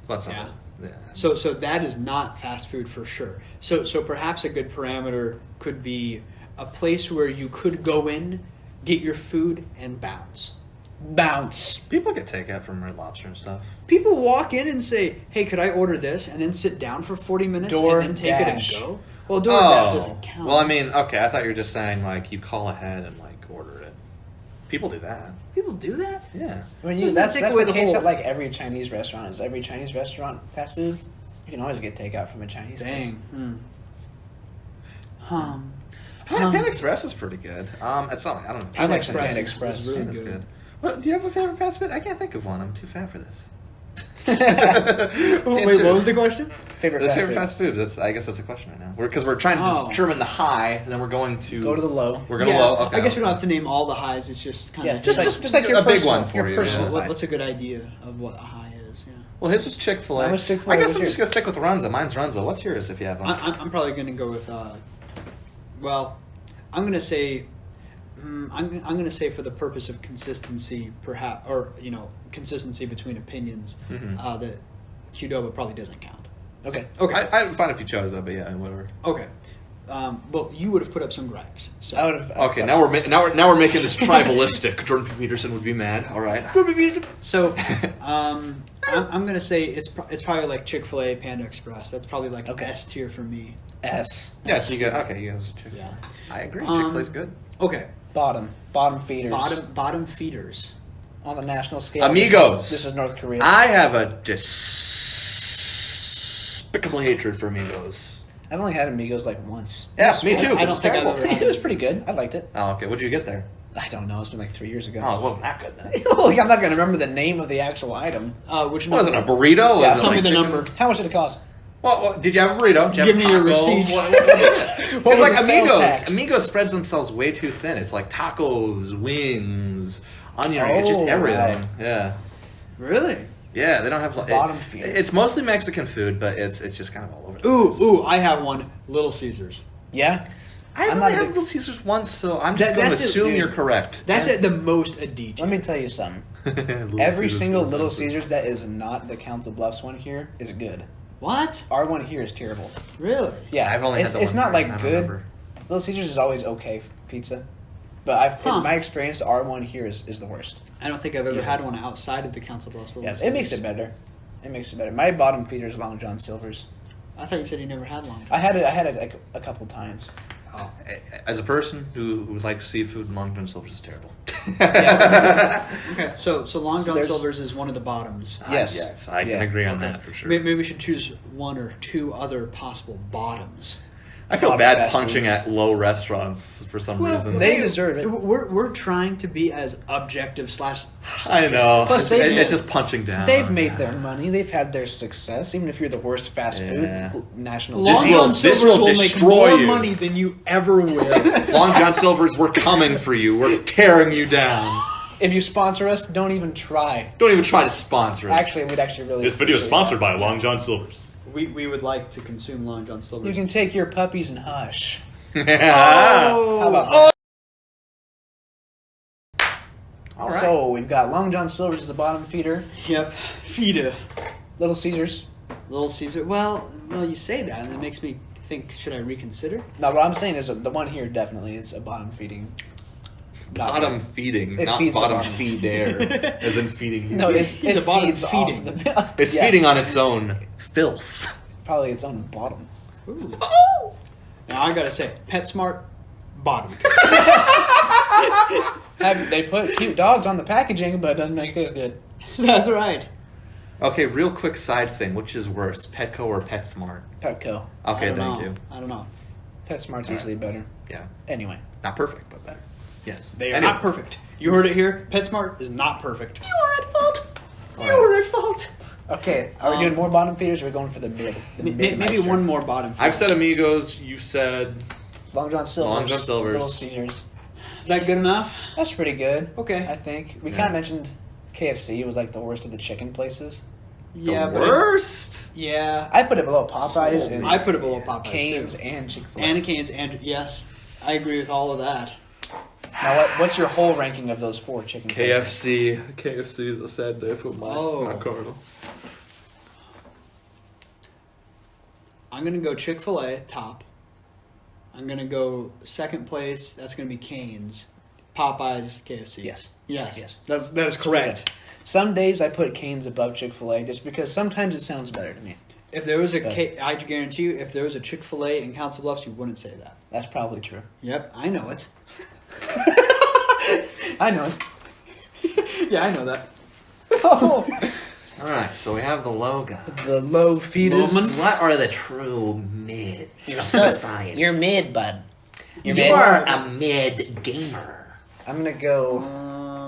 That's Yeah. not yeah. So that is not fast food for sure. So perhaps a good parameter could be a place where you could go in, get your food, and bounce. Bounce. People get takeout from Red Lobster and stuff. People walk in and say, "Hey, could I order this?" and then sit down for 40 minutes and then take it and DoorDash. go. Well, DoorDash doesn't count. Well, I mean, okay, I thought you were just saying like you call ahead and like order it. People do that. people do that. Yeah. I mean, Doesn't that that's take that's away the the case whole- at like every Chinese restaurant. Is every Chinese restaurant fast food? You can always get takeout from a Chinese place. Dang. Pan Express is pretty good. It's not. I don't know. I like some Express Pan is- Express. is really Pan is good. good. Well, do you have a favorite fast food? I can't think of one. I'm too fat for this. Wait, what was the question? Favorite The fast favorite food. fast food. I guess that's a question right now. Because we're trying to Oh. determine the high, and then we're going to Go to the low. We're going to low. Okay. I guess we don't have to name all the highs. It's just kind Yeah, of just like your a big personal- one for your you, personal yeah. high. what's a good idea of what a high is? Yeah. Well, his was Chick-fil-A. Mine was Chick-fil-A. I guess What's I'm yours? just gonna stick with Runza. Mine's Runza. What's yours if you have one? I'm probably going to go with. Well, I'm going to say. I'm going to say for the purpose of consistency, perhaps, or consistency between opinions, that Qdoba probably doesn't count. Okay. Okay. I'd find if you chose that, but yeah, whatever. Okay. well, you would have put up some gripes. So. I would have. Okay, now we're making this tribalistic. Jordan P. Peterson would be mad. All right. So, I'm gonna say it's probably like Chick-fil-A, Panda Express. That's probably like Okay. S tier for me. S. Yes, you got okay. You guys Chick-fil-A. Yeah. I agree. Chick-fil-A's good. Okay. Bottom feeders. Bottom feeders. On the national scale. Amigos. This is North Korea. I have a despicable hatred for Amigos. I've only had Amigos like once. Yeah, me too. I don't It's think I've terrible. ever had It was pretty good. I liked it. Oh, okay. What'd you get there? I don't know. It's been like 3 years ago. Oh, it wasn't that good then. Oh, I'm not going to remember the name of the actual item. Which It wasn't a burrito. Yeah, was it tell me like the chicken? number. How much did it cost? Well, did you have a burrito? Did you Give have me your taco? receipt. What was it? What It's like was the sales Amigos. tax? Amigos spreads themselves way too thin. It's like tacos, wings, onion rings. It's just Oh, everything. right. Yeah. Really? Yeah, they don't have Bottom feeder. It's mostly Mexican food, but it's just kind of all over. The place. Ooh, I have one. Little Caesars. Yeah? I've I'm only not a had big- Little Caesars once, so I'm just That- going to that's it, assume dude. you're correct. That's at the most a D tier. Let me tell you something. Every single Little Caesars that is not the Council Bluffs one here is good. What? Our one here is terrible. Really? Yeah, I've only had it's, the it's one not here. I like don't good. remember. Little Caesars is always okay pizza, but Huh. in my experience, our one here is the worst. I don't think I've ever Yeah. had one outside of the Council Bluffs. Little Yeah, Caesars. it makes it better. It makes it better. My bottom feeder is Long John Silver's. I thought you said you never had one. I had it a couple times. Oh. As a person who likes seafood, Long John Silver's is terrible. Okay, so Long So John there's- Silver's is one of the bottoms. Yes. Yes, I can Yeah. agree on Okay. that for sure. Maybe we should choose one or two other possible bottoms. I feel Bottom bad fast punching foods. at low restaurants for some reason. they deserve it. We're trying to be as objective slash. I know. Plus, It's just punching down. They've made their money. They've had their success. Even if you're the worst fast Yeah. food national. Long will- John this Silver's will will make destroy more you. money than you ever will. Long John Silver's, we're coming for you. We're tearing you down. If you sponsor us, don't even try. Don't even try to sponsor us. Actually, we'd actually really. This video is appreciate sponsored by Long John Silver's. we would like to consume Long John that. Silver's. You can take your puppies and hush. Oh. How about that? All right. So we've got Long John Silver's as the bottom feeder. Yep. Fida. Little Caesars. Little Caesar. Well, you say that, and it makes me think. Should I reconsider? No, what I'm saying is the one here definitely is a bottom feeding. Not bottom good. feeding, It not feeds the bottom bottom. feeder, as in feeding you. No, He's it a bottom feeds feeding. off the. It's Yeah, feeding on its own filth. Probably its own bottom. Ooh. Now I gotta say, PetSmart, bottom. They put cute dogs on the packaging, but it doesn't make it taste good. That's right. Okay, real quick side thing. Which is worse, Petco or PetSmart? Petco. Okay, I don't thank know. you. I don't know. PetSmart's All usually better. Yeah, Anyway. not perfect, but better. Yes. They are Anyways. not perfect. You heard it here. PetSmart is not perfect. You are at fault. All You right. are at fault. Okay, are we doing more bottom feeders or are we going for the mid? The Maybe mid-meister? one more bottom. I've said Amigos. You've said Long John Silver's. Long John Silver's. Little Caesars. Is that good enough? That's pretty good. Okay. I think. We Yeah. kind of mentioned KFC was like the worst of the chicken places. Yeah, the but worst. yeah, I put it below Popeyes Oh, and I put it below Popeyes Cane's too. and Chick-fil-A. And Cane's and yes, I agree with all of that. Now, what's your whole ranking of those four chicken places? KFC is a sad day for my Oh. I'm gonna go Chick-fil-A top. I'm gonna go second place. That's gonna be Cane's, Popeyes, KFC. Yes. Yes. Yes. That is correct. Some days I put Cane's above Chick-fil-A just because sometimes it sounds better to me. If there was a, Okay. I guarantee you, if there was a Chick-fil-A in Council Bluffs, you wouldn't say that. That's probably true. Yep, I know it. I know it. Yeah, I know that. Oh, All right, so we have the logo. the low fetus. What are the true mids You're of so- society? You're mid, bud. You're You mid. are a mid gamer. I'm gonna go.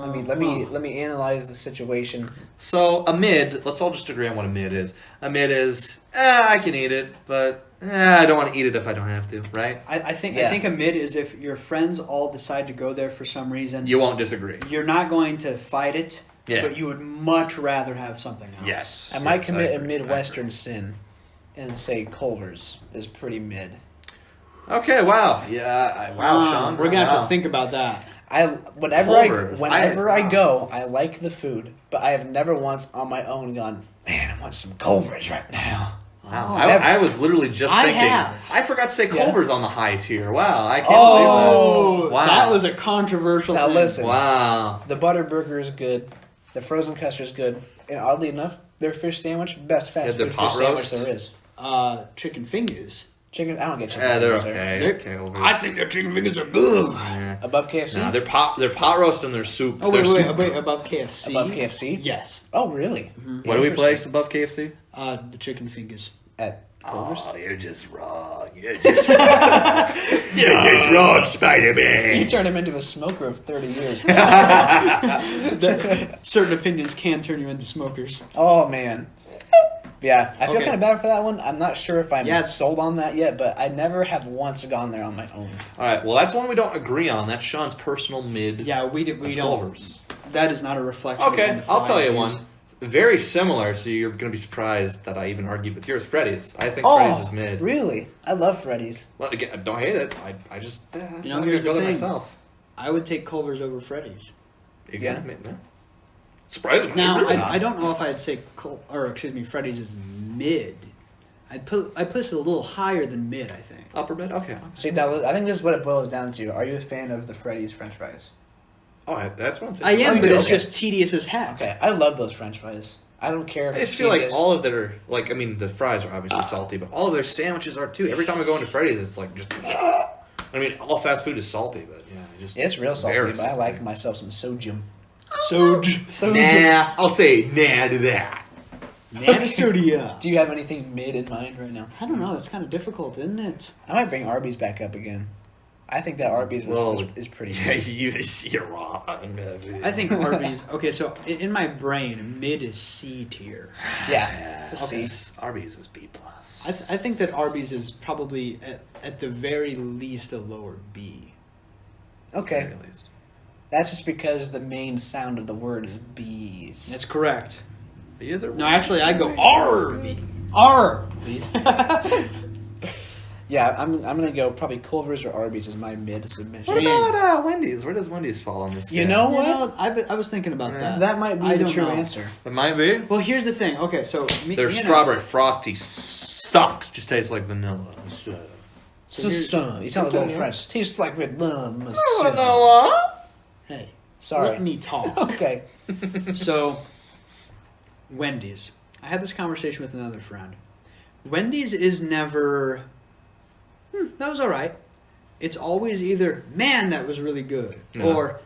Let me Uh, let me analyze the situation. So a mid, let's all just agree on what a mid is. A mid is, I can eat it, but I don't want to eat it if I don't have to, right? I think Yeah. I think a mid is if your friends all decide to go there for some reason. You won't disagree. You're not going to fight it, Yeah. but you would much rather have something else. Yes. I might Yes, commit a agree. Midwestern sin and say Culver's is pretty mid. Okay, wow. Yeah, wow, Sean. We're gonna have wow. to think about that. Culver's. Whenever I go, I like the food, but I have never once on my own gone, man, I want some Culver's right now. Wow, Oh, I was literally just I thinking. have. I forgot to say Culver's on the high tier. Wow, I can't Oh, believe that. Wow, that was a controversial Now thing. listen. wow. The butter burger is good. The frozen custard is good. And oddly enough, their fish sandwich, best Yeah, fast their food pot fish sandwich roast? there is. Chicken fingers. Chicken, I don't get chicken. Yeah, they're fingers there. okay. Culver's. I think their chicken fingers are good. Yeah. Above KFC? Nah, their pot roast and their soup. Oh, their wait, soup. wait, above KFC? Above KFC? Yes. Oh, really? What do we place above KFC? The chicken fingers. At Culver's? Oh, you're just wrong. You're just wrong. You're just wrong, Spider-Man. You turned him into a smoker of 30 years. Certain opinions can turn you into smokers. Oh, man. Yeah, I feel Okay. kind of bad for that one. I'm not sure if I'm Yeah. sold on that yet, but I never have once gone there on my own. All right, well, that's one we don't agree on. That's Sean's personal mid. Yeah, we That's don't. Culver's. That is not a reflection. Okay, on the I'll tell fries you we one. use. Very similar, so you're going to be surprised that I even argued with yours. Freddy's. I think Oh, Freddy's is mid. really? I love Freddy's. Well, again, I don't hate it. I just You know, I here's go the there thing. myself. I would take Culver's over Freddy's. Yeah. Yeah. Surprisingly, Now, really? I don't know if I'd say Freddy's is mid. I place it a little higher than mid. I think. upper mid. Okay. See, now I think this is what it boils down to. Are you a fan of the Freddy's French fries? Oh, that's one thing. I am, you but do? it's Okay. just tedious as heck. Okay, I love those French fries. I don't care if I it's just feel like tedious. all of their the fries are obviously salty, but all of their sandwiches are too. Every time I go into Freddy's, it's like just. I mean, all fast food is salty, but yeah, It's real salty, very but I like myself some sodium. Soj. Nah, I'll say nah to that. Sodia. Do you have anything mid in mind right now? I don't know. It's kind of difficult, isn't it? I might bring Arby's back up again. I think that Arby's is pretty good. You're wrong. I think Arby's. Okay, so in my brain, mid is C tier. Yeah, it's a Okay. C. Arby's is B plus. I think that Arby's is probably at the very least a lower B. Okay, that's just because the main sound of the word is bees. That's correct. Either No, actually, I go Arby. Arby's. Yeah, I'm gonna go probably Culver's or Arby's is my mid submission. What about Wendy's? Where does Wendy's fall on this? You scale? know You what? know, I was thinking about that. That might be I the don't true know. answer. It might be. Well, here's the thing. Okay, so Their strawberry frosty sucks. Just tastes like vanilla. So. You sound like a little French. Tastes like vanilla. Vanilla. Hey, Sorry. let me talk. Okay. So, Wendy's. I had this conversation with another friend. Wendy's is never, that was all right. It's always either, man, that was really good, or,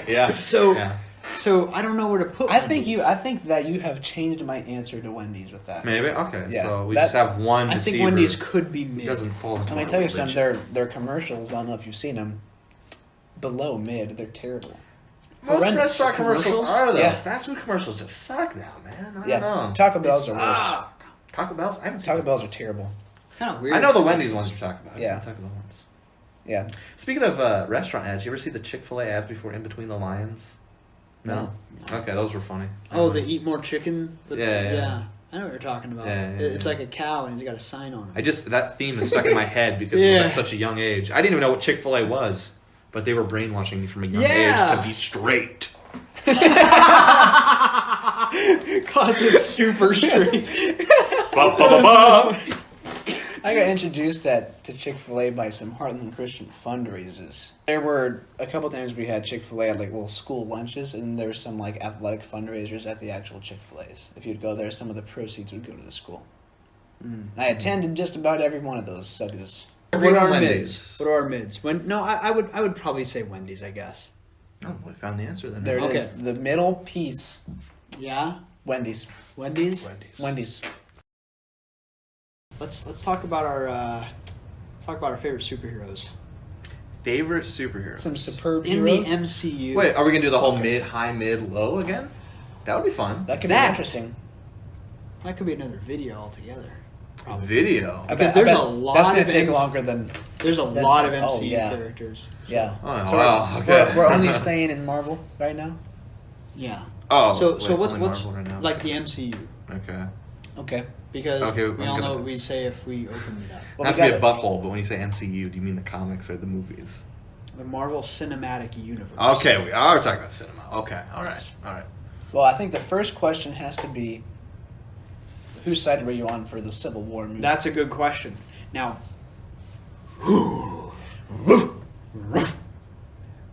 Yeah. So, Yeah. so I don't know where to put. I think Wendy's. I think that you have changed my answer to Wendy's with that. Maybe. Okay. Yeah, So we that- just have one. I think deceiver. Wendy's could be mid. It doesn't fall into. Let me our tell you something. religion. Their commercials. I don't know if you've seen them. Below mid, they're terrible. Most horrendous restaurant commercials commercials? are though. Yeah. Fast food commercials just suck now, man. I Yeah, don't know. Taco Bell's are worse. Taco Bell's. I haven't seen Taco Bell's are terrible. Kind of weird. I know the Wendy's ones you're talking about. Yeah. I've seen Taco Bell ones. Yeah. Speaking of restaurant ads, you ever see the Chick-fil-A ads before In Between the Lions? No. Okay, those were funny. Oh, they eat more chicken. But Yeah. I know what you're talking about. Yeah, yeah, It's yeah. like a cow, and he's got a sign on I it. just that theme is stuck in my head because it Yeah. was at such a young age. I didn't even know what Chick-fil-A was, but they were brainwashing me from a young Yeah. age to be straight. Class is super straight. I got introduced to Chick-fil-A by some Heartland Christian fundraisers. There were a couple times we had Chick-fil-A at like little school lunches, and there were some like athletic fundraisers at the actual Chick-fil-A's. If you'd go there, some of the proceeds would go to the school. I attended just about every one of those suckers. What are Wendy's. mids? What are mids? I would probably say Wendy's. I guess. Oh, we found the answer then. There it is. Okay. The middle piece. Yeah. Wendy's. Wendy's. Wendy's. Let's talk about our favorite superheroes Favorite superhero. Some superb in heroes. the MCU. Wait, are we gonna do the whole mid, high, mid, low again? That would be fun. That could That- be interesting. that could be another video altogether. Video. Because I there's bet a lot That's gonna of take MC longer than. There's a That's lot of like- oh, MCU yeah. characters. So, Yeah. Oh, So wow. we're- Okay. We're only staying in Marvel right now. Yeah. Oh. So wait, what's only Marvel right now. like the MCU? Okay. Okay. Because Okay, we I'm all know gonna- what we say if we open it up. Well, Not we to be a got butthole, but when you say MCU, do you mean the comics or the movies? The Marvel Cinematic Universe. Okay, we are talking about cinema. Okay, all right, all right. Well, I think the first question has to be, whose side were you on for the Civil War movie? That's a good question. Now,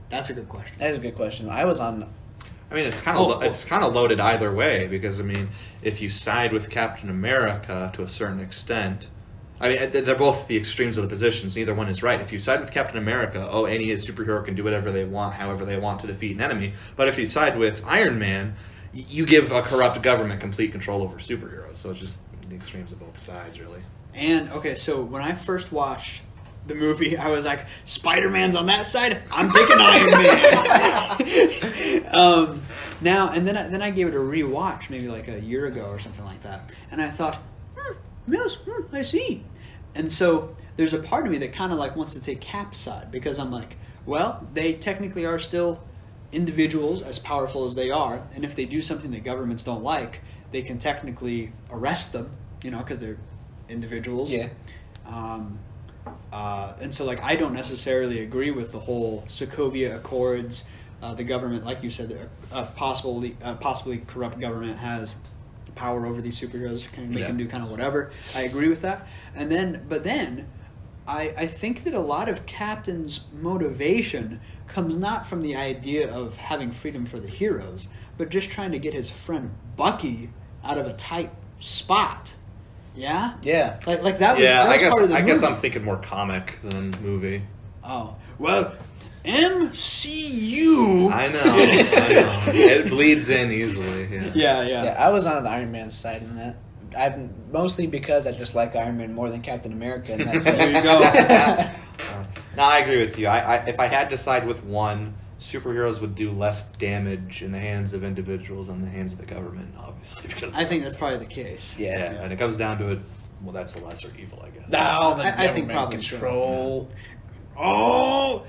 that's a good question. That is a good question. I was on. I mean, it's kind of loaded either way because I mean, if you side with Captain America to a certain extent, I mean they're both the extremes of the positions. Neither one is right. If you side with Captain America, any superhero can do whatever they want, however they want to defeat an enemy. But if you side with Iron Man, you give a corrupt government complete control over superheroes. So it's just the extremes of both sides, really. And okay, so when I first watched the movie, I was like, Spider-Man's on that side. I'm picking Iron Man. Now and then I gave it a rewatch, maybe like a year ago or something like that, and I thought, yes, I see. And so there's a part of me that kind of like wants to take Cap's side because I'm like, well, they technically are still individuals as powerful as they are, and if they do something that governments don't like, they can technically arrest them, because they're individuals. Yeah. And so, like, I don't necessarily agree with the whole Sokovia Accords. The government, like you said, possibly corrupt government has power over these superheroes. They can do kind of whatever. I agree with that. But then, I think that a lot of Captain's motivation comes not from the idea of having freedom for the heroes, but just trying to get his friend Bucky out of a tight spot. Yeah? Yeah. Like that was, yeah, that was part of the I movie. guess I'm thinking more comic than movie. Oh. Well, MCU. I know. It bleeds in easily. Yeah. Yeah. I was on the Iron Man side in that. Mostly because I just like Iron Man more than Captain America, and that's it. There you go. No, I agree with you. If I had to side with one, superheroes would do less damage in the hands of individuals than the hands of the government, obviously. Because I think that's probably the case. Yeah. and it comes down to it. Well, that's the lesser evil, I guess. No, I think probably control. Oh,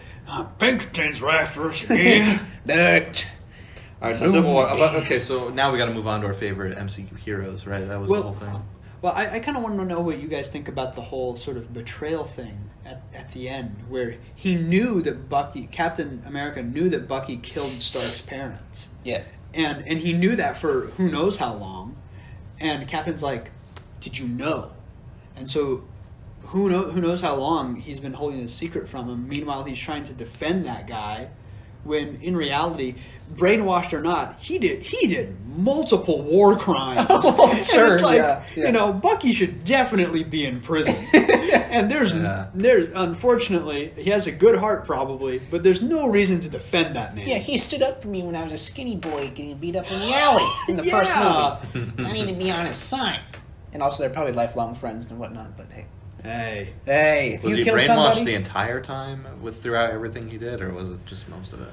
Pinkerton's after us again. All right, so Civil War. Okay, so now we got to move on to our favorite MCU heroes, right? That was the whole thing. Well, I kind of want to know what you guys think about the whole sort of betrayal thing at the end, where he knew that Captain America knew that Bucky killed Stark's parents. Yeah. And he knew that for who knows how long. And Captain's like, did you know? And so who knows how long he's been holding this secret from him. Meanwhile, he's trying to defend that guy when in reality, brainwashed or not, he did multiple war crimes. Oh, and sure, it's like, yeah. Bucky should definitely be in prison. And there's unfortunately, he has a good heart probably, but there's no reason to defend that man. Yeah, he stood up for me when I was a skinny boy getting beat up in the alley in the first movie. I need to be on his side. And also, they're probably lifelong friends and whatnot, but hey. Hey. If Was you he kill brainwashed somebody... the entire time throughout everything he did, or was it just most of it?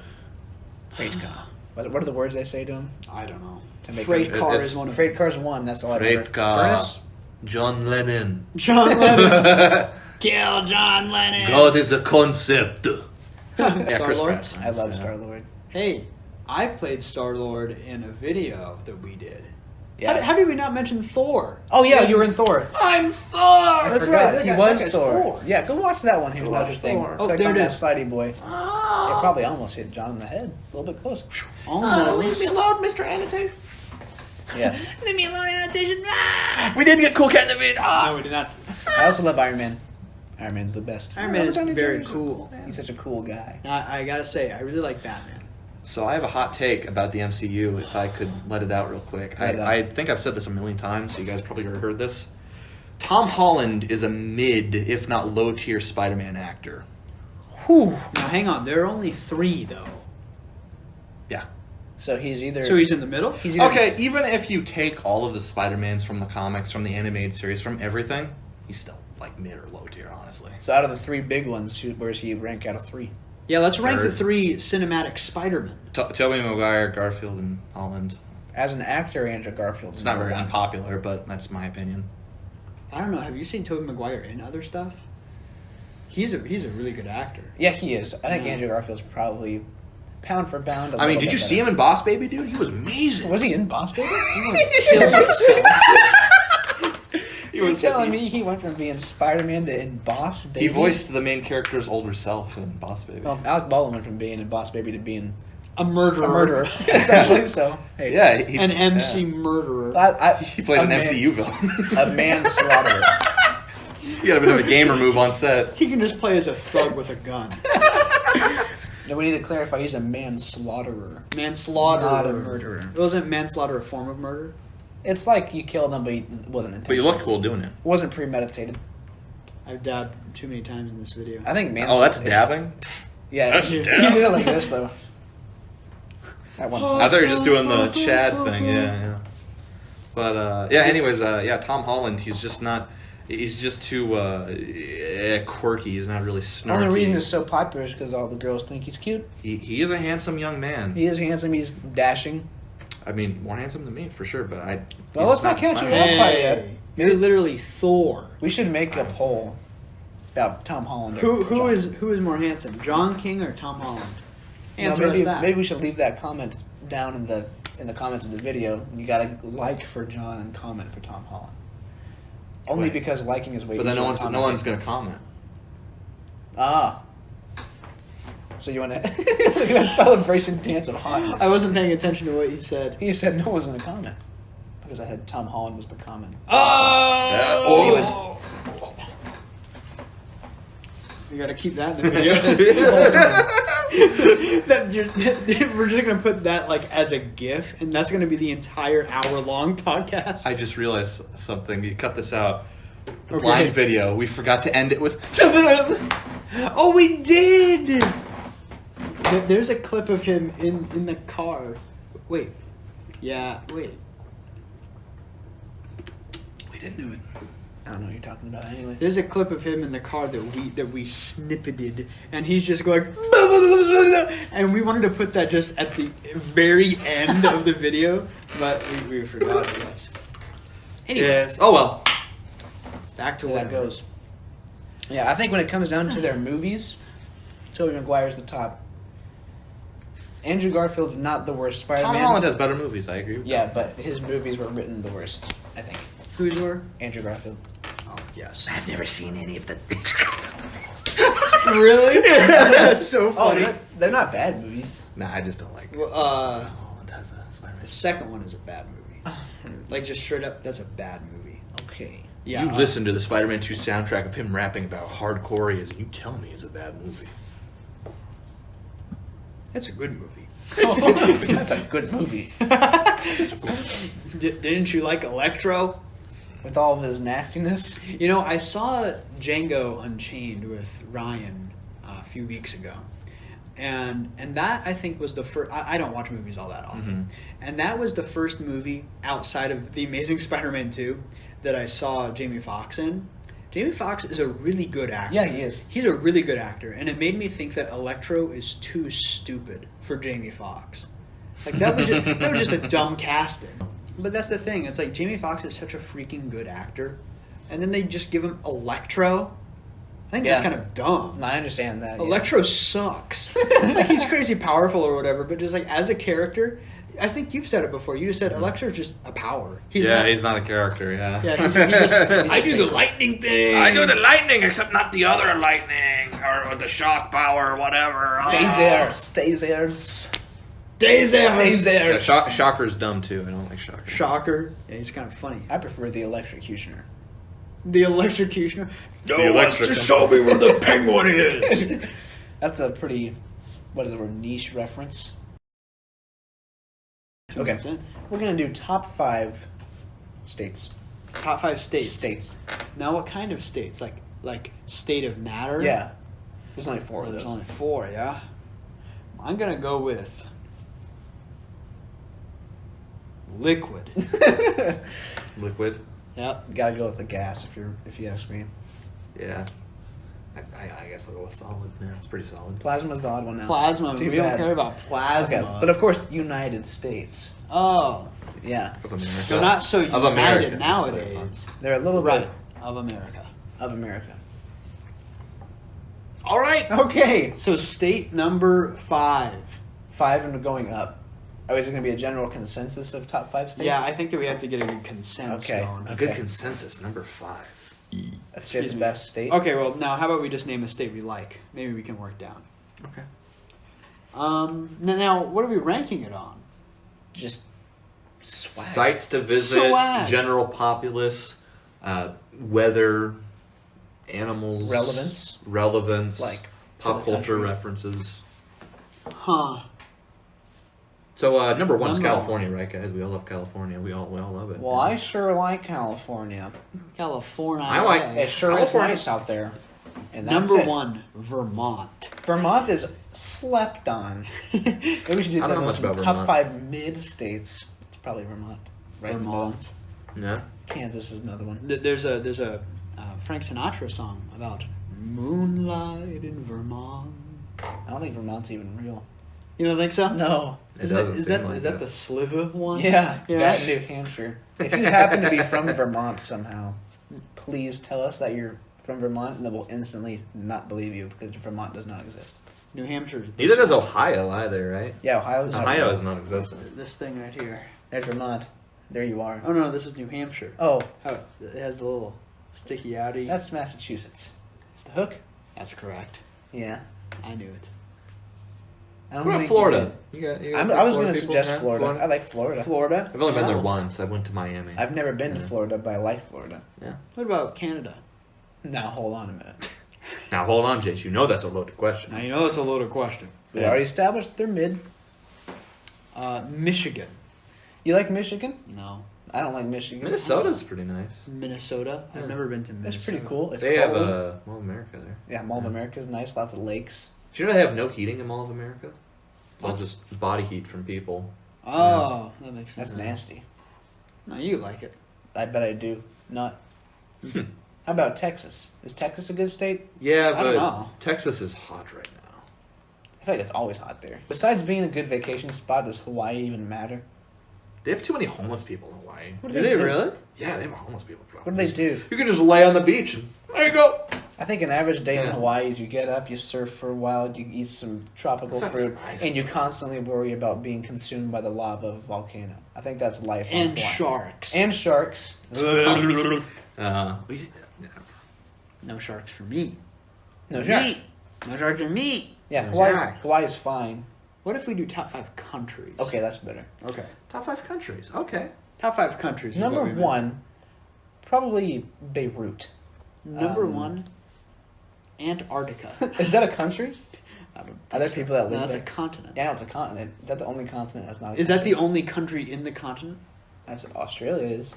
Freight car. What are the words they say to him? I don't know. To make Freight it- car it's- is one of Freight car's one, that's all I've Freight heard. car. Furnace? John Lennon. John Lennon. Kill John Lennon. God is a concept. Yeah, Chris Star-Lord? Pratt's I nice, love yeah. Star-Lord. Hey, I played Star-Lord in a video that we did. Yeah. How did we not mention Thor? Oh, yeah, you were in Thor. I'm Thor! That's forgot. right. He That was guy's Thor. Yeah, go watch that one. He Go watch watch thing. Thor. Oh, Click there on it that is. slidey boy. It probably almost hit John in the head. A little bit close. Almost. alone, Mr. Annotator. Yeah. Leave me alone, annotation. We did get Cool Cat in the vid. No, we did not. I also love Iron Man. Iron Man's the best. Iron Man is very cool. He's such a cool guy. I gotta say, I really like Batman. So I have a hot take about the MCU, if I could let it out real quick. Let it out. I think I've said this a million times, so you guys probably already heard this. Tom Holland is a mid, if not low-tier Spider-Man actor. Whew. Now, hang on. There are only 3, though. Yeah. So he's either... So he's in the middle? He's either Okay, even if you take all of the Spider-Mans from the comics, from the animated series, from everything, he's still like mid or low tier, honestly. So out of the 3 big ones, where's he rank out of 3? Yeah, let's rank the Third. 3 cinematic Spider-Men. Tobey Maguire, Garfield, and Holland. As an actor, Andrew Garfield's It's not number very one. unpopular, but that's my opinion. I don't know. Have you seen Tobey Maguire in other stuff? He's a really good actor. Yeah, he is. I think Yeah. Andrew Garfield's probably pound for pound. I mean, did you see him in Boss Baby, dude? He was amazing. Was he in Boss Baby? Kill yourself. He was telling me he went from being Spider-Man to in Boss Baby. He voiced the main character's older self in Boss Baby. Well, Alec Baldwin went from being in Boss Baby to being A murderer. A murderer, essentially. So, hey, Yeah, An MC murderer. he played an MCU villain. A manslaughterer. He got a bit of a gamer move on set. He can just play as a thug with a gun. No, we need to clarify. He's a manslaughterer, Manslaughter. not a murderer. Wasn't manslaughter a form of murder? It's like you killed him, but it wasn't intentional. But you look cool doing it. Wasn't premeditated. I've dabbed too many times in this video. I think manslaughter. Oh, that's dabbing? Yeah, That's he dabbing. did it like this though. That one. I thought you were just doing the Chad thing, yeah. But, anyways, Tom Holland, he's just not... He's just too quirky. He's not really snarky. The only reason he's so popular is because all the girls think he's cute. He is a handsome young man. He is handsome. He's dashing. I mean, more handsome than me, for sure, but Well, he's let's not not catch him Spider-Man. up by yet. You're literally Thor. We should make a poll about Tom Holland. or Who John. is more handsome, John King or Tom Holland? You know, Answer us that. maybe we should leave that comment down in the comments of the video. You gotta like for John and comment for Tom Holland. Only Wait. because liking is way But then easier no than one's commenting. going to comment. Ah. So you want to look at that celebration dance of hotness? I wasn't paying attention to what you said. He said no one's going to comment because I had Tom Holland was the comment. Oh! You gotta keep that in the video. We're just gonna put that like as a GIF, and that's gonna be the entire hour-long podcast. I just realized something. You cut this out. The Okay. blind video. We forgot to end it with... Oh, we did. There's a clip of him in the car. Wait. Yeah. Wait. We didn't do it. I don't know what you're talking about anyway. There's a clip of him in the car that we snippeted, and he's just going, and we wanted to put that just at the very end of the video, but we forgot, I guess. Anyway, Yes. Oh, well. back to So what that goes. Yeah, I think when it comes down to their movies, Tobey Maguire's the top. Andrew Garfield's not the worst Spider-Man. Tom Holland has better movies, I agree with Yeah, but his movies were written the worst, I think. Who's were? Andrew Garfield. Oh, yes. I've never seen any of the. Really? That's so Oh, funny. they're not bad movies. that. Nah, I just don't like it. Well, Tom Holland has a Spider-Man. the second one is a bad movie. Like, just straight up, that's a bad movie. Okay. Yeah. You listen to the Spider-Man 2 soundtrack of him rapping about how hardcore he is, and you tell me it's a bad movie. That's a good movie. That's a good movie. Didn't you like Electro? With all of his nastiness. You know, I saw Django Unchained with Ryan a few weeks ago. And that, I think, was the first... I don't watch movies all that often. And that was the first movie outside of The Amazing Spider-Man 2 that I saw Jamie Foxx in. Jamie Foxx is a really good actor. Yeah, he is. He's a really good actor. And it made me think that Electro is too stupid for Jamie Foxx. Like, that was just a dumb casting. But that's the thing. It's like Jamie Foxx is such a freaking good actor. And then they just give him Electro. I think that's Yeah. kind of dumb. I understand that. yeah. Electro sucks. Like, he's crazy powerful or whatever, but just like as a character, I think you've said it before. You just said Electro's just a power. He's not a character, yeah. Yeah, he just I do the lightning thing. I do the lightning, except not the other lightning, or the shock power, or whatever. Stay there. Yeah, Shocker's dumb, too. I don't like Shocker. Shocker. Yeah, he's kind of funny. I prefer the Electrocutioner. The electrocutioner. The No wants to show me where the penguin is. That's a pretty, what is the word, niche reference. Okay, we're going to do top 5 states. Top 5 states. States. Now, what kind of states? Like state of matter? Yeah. There's only 4 of There's those. only 4, yeah? I'm going to go with liquid. Liquid? Yep. Gotta go with the gas if you ask me. Yeah. I guess I'll go with solid. Yeah, it's pretty solid. Plasma's the odd one now. Plasma. Too we bad. don't care about plasma. Okay, but of course, United States. Oh. Yeah. Of America. So not so Of America, united just nowadays. They're a little Right. bit Of America. of America. All right. Okay. So state number 5. 5 and going up. Oh, is it going to be a general consensus of top 5 states? Yeah, I think that we have to get a good consensus Okay. going. A good consensus, number 5. A Excuse fifth me. best state. Okay, well, now how about we just name a state we like? Maybe we can work down. Okay. Now, what are we ranking it on? Just swag. Sites to visit, Swag. general populace, weather, animals, relevance, Like, pop to the culture country. references. Huh. So number one's Number California, right, guys? We all love California. We all love it. Well, I sure like California. California. I like- It sure California- is nice out there. And that's Number it. 1, Vermont. Vermont is slept on. Maybe we should do I don't know much some about top Vermont. 5 mid states. It's probably Vermont. Right in the middle. Vermont. Yeah. Kansas is another one. There's a Frank Sinatra song about moonlight in Vermont. I don't think Vermont's even real. You don't think so? No. It doesn't Is seem that like is that it. the Sliver one? Yeah, Yeah. that's New Hampshire. If you happen to be from Vermont somehow, please tell us that you're from Vermont, and then we'll instantly not believe you because Vermont does not exist. New Hampshire. Neither does Ohio either, right? Yeah, Ohio's not Ohio real. is non-existent. This thing right here. There's Vermont. There you are. Oh no, this is New Hampshire. Oh, How it has the little sticky outy. that's Massachusetts. The hook? That's correct. Yeah. I knew it. I don't What about think Florida? you You did. got I was going Florida to people? suggest Yeah, Florida. I like Florida. Florida. I've only been there Oh. once. I went to Miami. I've never been to Yeah. Florida, but I like Florida. Yeah. What about Canada? Now, hold on a minute. Now hold on, Jace. You know that's a loaded question. Now you know it's a loaded question. We already established they're mid. Michigan. You like Michigan? No. I don't like Michigan. Minnesota's pretty nice. Minnesota. Yeah. I've never been to Minnesota. It's pretty cool. It's They have cold. Mall of America there. Yeah, Mall of America is nice. Lots of lakes. Do you know they have no heating in Mall of America? It's all What? just body heat from people. Oh, that makes sense. That's nasty. No, you like it. I bet I do. Not. How about Texas? Is Texas a good state? Yeah, I don't but know. Texas is hot right now. I feel like it's always hot there. Besides being a good vacation spot, does Hawaii even matter? They have too many homeless people in Hawaii. What Do they do? really? Yeah, they have a homeless people What problem. do they do? You can just lay on the beach and there you go. I think an average day in Yeah. Hawaii is you get up, you surf for a while, you eat some tropical Sounds fruit, nice. and you constantly worry about being consumed by the lava of a volcano. I think that's life on And Hawaii. sharks. And sharks. No sharks for me. No sharks. Meat. No sharks for me. Yeah, No Hawaii's, sharks. Hawaii's fine. What if we do top 5 countries? Okay, that's better. Okay. Top 5 countries. Okay. Top 5 countries. is Number what we meant. 1, probably Beirut. Number Um, 1, Antarctica. Is that a country? I don't Are there think people that so. live No, that's there? a continent. Yeah, it's a continent. Is that the only continent that's not a Is that country? the only country in the continent? That's Australia is.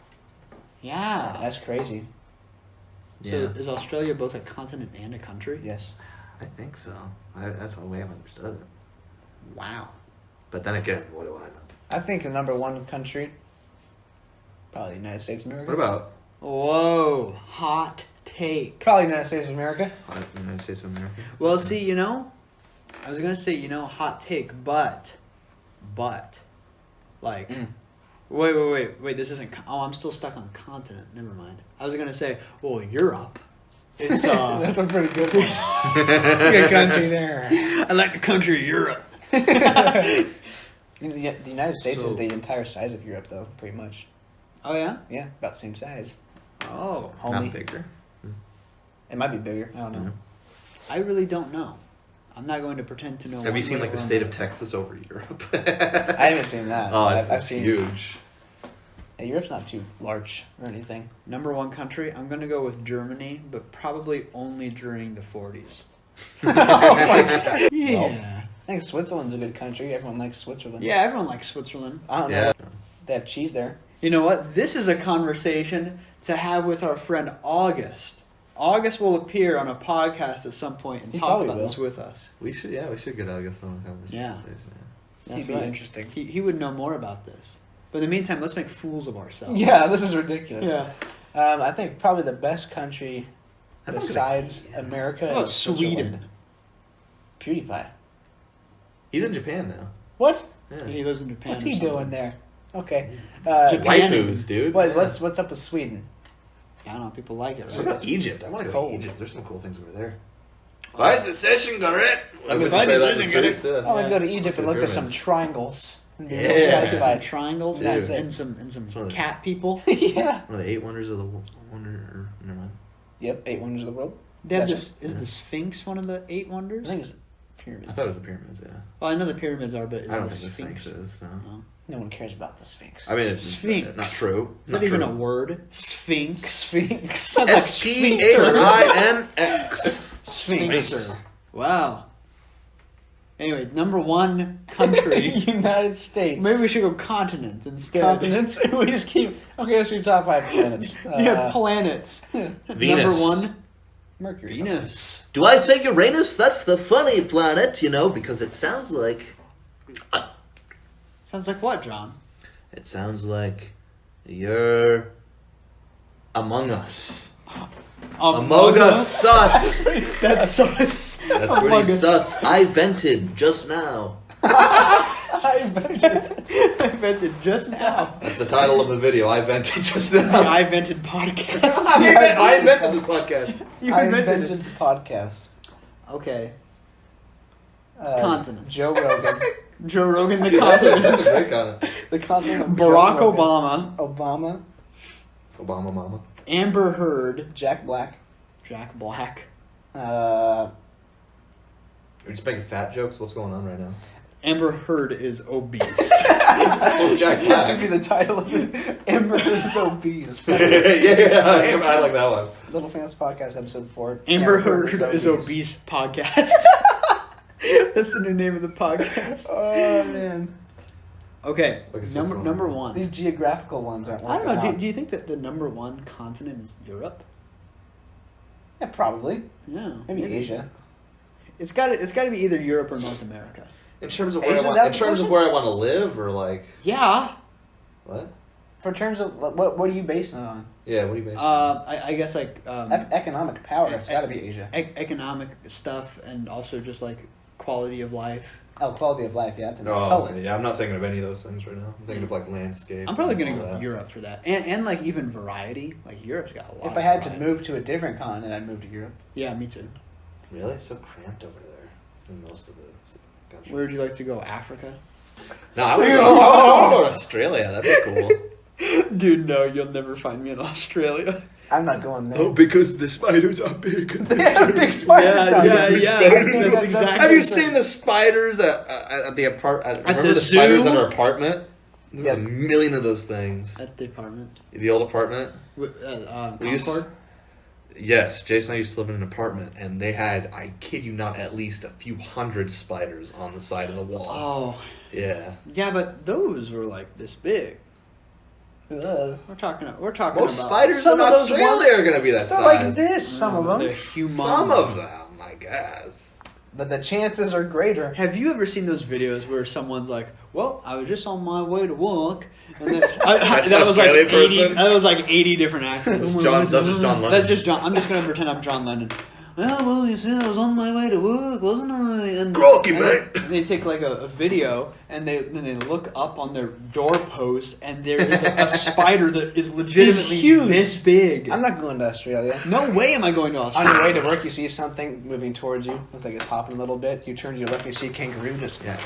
Yeah. That's crazy. So Yeah. is Australia both a continent and a country? Yes. I think so. That's the way I've understood it. Wow. But then again, what do I know? I think the number 1 country, probably the United States of America. What about Whoa. Hot take. Probably the United States of America. the United States of America? Well, see, I was going to say, hot take, but, like, wait, this isn't, I'm still stuck on continent, never mind. I was going to say, well, Europe. It's, That's a pretty good one. Good country there. I like the country of Europe. The United States So- is the entire size of Europe, though, pretty much. Oh, yeah? Yeah, about the same size. Oh. Homie. Not bigger. It might be bigger. I don't know. I really don't know. I'm not going to pretend to know. Have you one seen way like the or state of another. Texas over Europe? I haven't seen that. Oh, I've it's seen. huge. Yeah, Europe's not too large or anything. Number 1 country, I'm going to go with Germany, but probably only during the 40s. Yeah. I think Switzerland's a good country. Everyone likes Switzerland. Yeah, everyone likes Switzerland. I don't Yeah. know. They have cheese there. You know what? This is a conversation to have with our friend August. August will appear on a podcast at some point and He talk probably about will. this with us. We should get August on the conversation. Yeah. That's He'd be right. interesting. He would know more about this. But in the meantime, let's make fools of ourselves. Yeah, this is ridiculous. Yeah. I think probably the best country I don't besides think- America How about is Sweden? Switzerland. PewDiePie. He's in Japan now. What? Yeah. He lives in Japan. What's or he something. doing there? Okay. Japan. Waifus, dude. What, Yeah. what's up with Sweden? I don't know. People like it. What Right? about Egypt? I want to It's go to cold. Egypt. There's some cool things over there. Why is the session correct? I'm gonna say that in the session correct. streets, yeah. I want to go to Yeah. Egypt What's and the look at some pyramids? triangles. And be Yeah. real Some satisfied. triangles Dude. and some It's one of the- cat people. Yeah. One of the 8 wonders of the wonder. Never mind. Yep, 8 wonders of the world. They have Gotcha. this. Is the Sphinx one of the 8 wonders? I think it's Pyramids. I thought it was the pyramids. Yeah. Well, I know the pyramids are, but is I don't the think the Sphinx? Sphinx is. No. No. No one cares about the Sphinx. I mean, it's Sphinx. not true. Is that Not even true. a word? Sphinx. Sphinx. Sounds like SPHINX. Sphinx. Wow. Anyway, number one country. United States. Maybe we should go continent instead. Continents. We just keep. Okay, let's do top 5 planets. Yeah, planets. Venus. Number one, Mercury. Venus. Do I say Uranus? That's the funny planet, because it sounds like. Sounds like what, John? It sounds like you're among us. Among us sus. That's sus. That's Among pretty Us. sus. I vented just now. I vented just now. That's the title of the video. I vented just The now. I vented podcast. I invented this podcast. You I invented invented it. the podcast. Okay. Continents. Joe Rogan. Joe Rogan, the That's continent. a great comment. The continent of Barack Joe Rogan. Obama. Obama. Obama mama. Amber Heard. Jack Black. Jack Black. Are you just making fat jokes? What's going on right now? Amber Heard is obese. Oh, Jack That should Black. be the title of it. Amber Heard is obese. yeah, I like that one. Little Fans Podcast, episode 4. Amber Heard is obese podcast. That's the new name of the podcast. Oh, man. Okay, Okay, so what's going number on? one. These geographical ones aren't I working don't know. out. Do you think that the number one continent is Europe? Yeah, probably. Yeah, Maybe Asia. It's got to be either Europe or North America. In terms of where Asia, I want, that in terms of person? where I want to live, or like Yeah. what? For terms of what are you basing it on? Yeah, what do you base? I guess like Economic power. It's got to be Asia. economic stuff and also just like quality of life. Oh, quality of life. Yeah, that's Oh, totally. okay. Yeah, I'm not thinking of any of those things right now. I'm thinking of like landscape. I'm probably and gonna all go with that. Europe for that, and like even variety. Like Europe's got a lot. If of I had to variety. move to a different continent, I'd move to Europe. Yeah, me too. Really, it's so cramped over there in most of the countries. Where would you like to go? Africa? No, I would go to Australia. That'd be cool. Dude, no, you'll never find me in Australia. I'm not going there. because the spiders are big. Yeah, big spiders Yeah, down yeah, there. yeah. I think That's that's exactly. Have you seen the spiders at the apartment? Remember the the spiders zoo? at our apartment? There was Yeah. a million of those things. At the apartment. The old apartment. We used- Concord? Yes, Jason and I used to live in an apartment, and they had, I kid you not, at least a few hundred spiders on the side of the wall. Oh, Yeah. yeah, but those were like this big. Ugh. We're talking Most about spiders Some in of those Australia ones- are going to be that They're size. like this, some of They're them. humongous. Some of them, I guess. But the chances are greater. Have you ever seen those videos where someone's like, "Well, I was just on my way to work," and then That's that an was like Australian 80, person? that was like 80 different accents. That's just John Lennon. That's just John. I'm just gonna pretend I'm John Lennon. Well, you see, I was on my way to work, wasn't I? And, Croaky, and mate. they take like a video and they look up on their doorpost and there is a spider that is legitimately huge. this big. I'm not going to Australia. No way am I going to On Australia. your way to work, you see something moving towards you. Looks like it's hopping a little bit. You turn to your left, you see a kangaroo just... Yeah.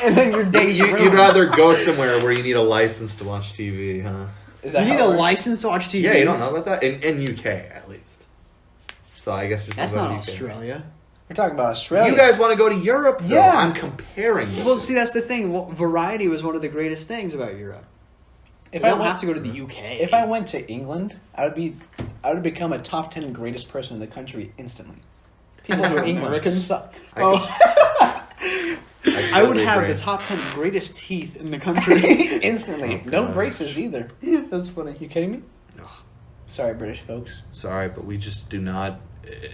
And then your day's You'd ruined. rather go somewhere where you need a license to watch TV, huh? Is that You need how a it works? license to watch TV. Yeah, you don't know about that? In UK, at least. So I guess just That's go to not UK. Australia. We're talking about Australia. You guys want to go to Europe, though. Yeah. I'm comparing you. Well, see, that's the thing. Well, variety was one of the greatest things about Europe. If We I don't went, have to go to the UK. if I went to England, I would become a top 10 greatest person in the country instantly. People from England Americans? suck. I would completely have agree. the top 10 greatest teeth in the country. Instantly. Oh, No gosh. braces either. That's funny. You kidding me? Ugh. Sorry, British folks. Sorry, but we just do not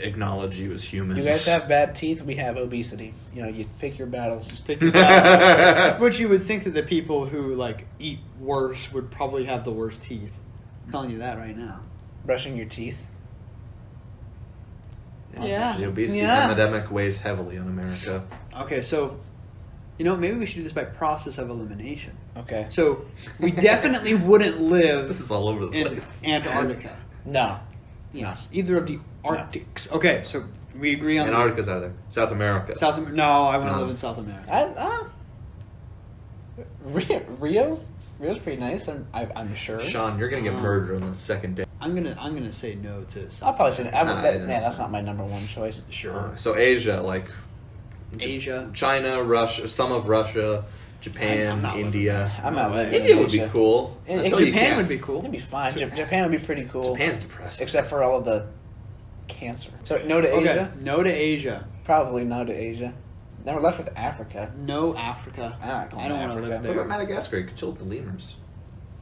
acknowledge you as humans. You guys have bad teeth. We have obesity. You know, you pick your battles. Pick your battle. But you would think that the people who like eat worse would probably have the worst teeth. I'm telling you that right now. Brushing your teeth. Yeah. The obesity Yeah. epidemic weighs heavily on America. Okay, so maybe we should do this by process of elimination. Okay. So we definitely wouldn't live This is all over the in place. Antarctica. No. Yes, either of the Arctics. Okay, so we agree on Antarctica's out of there. South America. South. No, I want to No. live in South America. Rio? Rio's pretty nice. I'm sure. Sean, you're gonna get murdered on the second day. I'm gonna say no to South. I'll probably say Nah, that's not my number one choice. Sure. So Asia, like Asia. China, Russia, some of Russia, Japan, I'm not living India. I'm not living India in would be Asia. cool. Until you Japan can't. would be cool. It'd be fine. Japan would be pretty cool. Japan's depressing. Except for all of the cancer. So no to Okay, Asia? no to Asia. Probably no to Asia. Then we're left with Africa. No Africa. I'm not going I don't to want to Africa. live What about there. Madagascar? You could chill with the lemurs.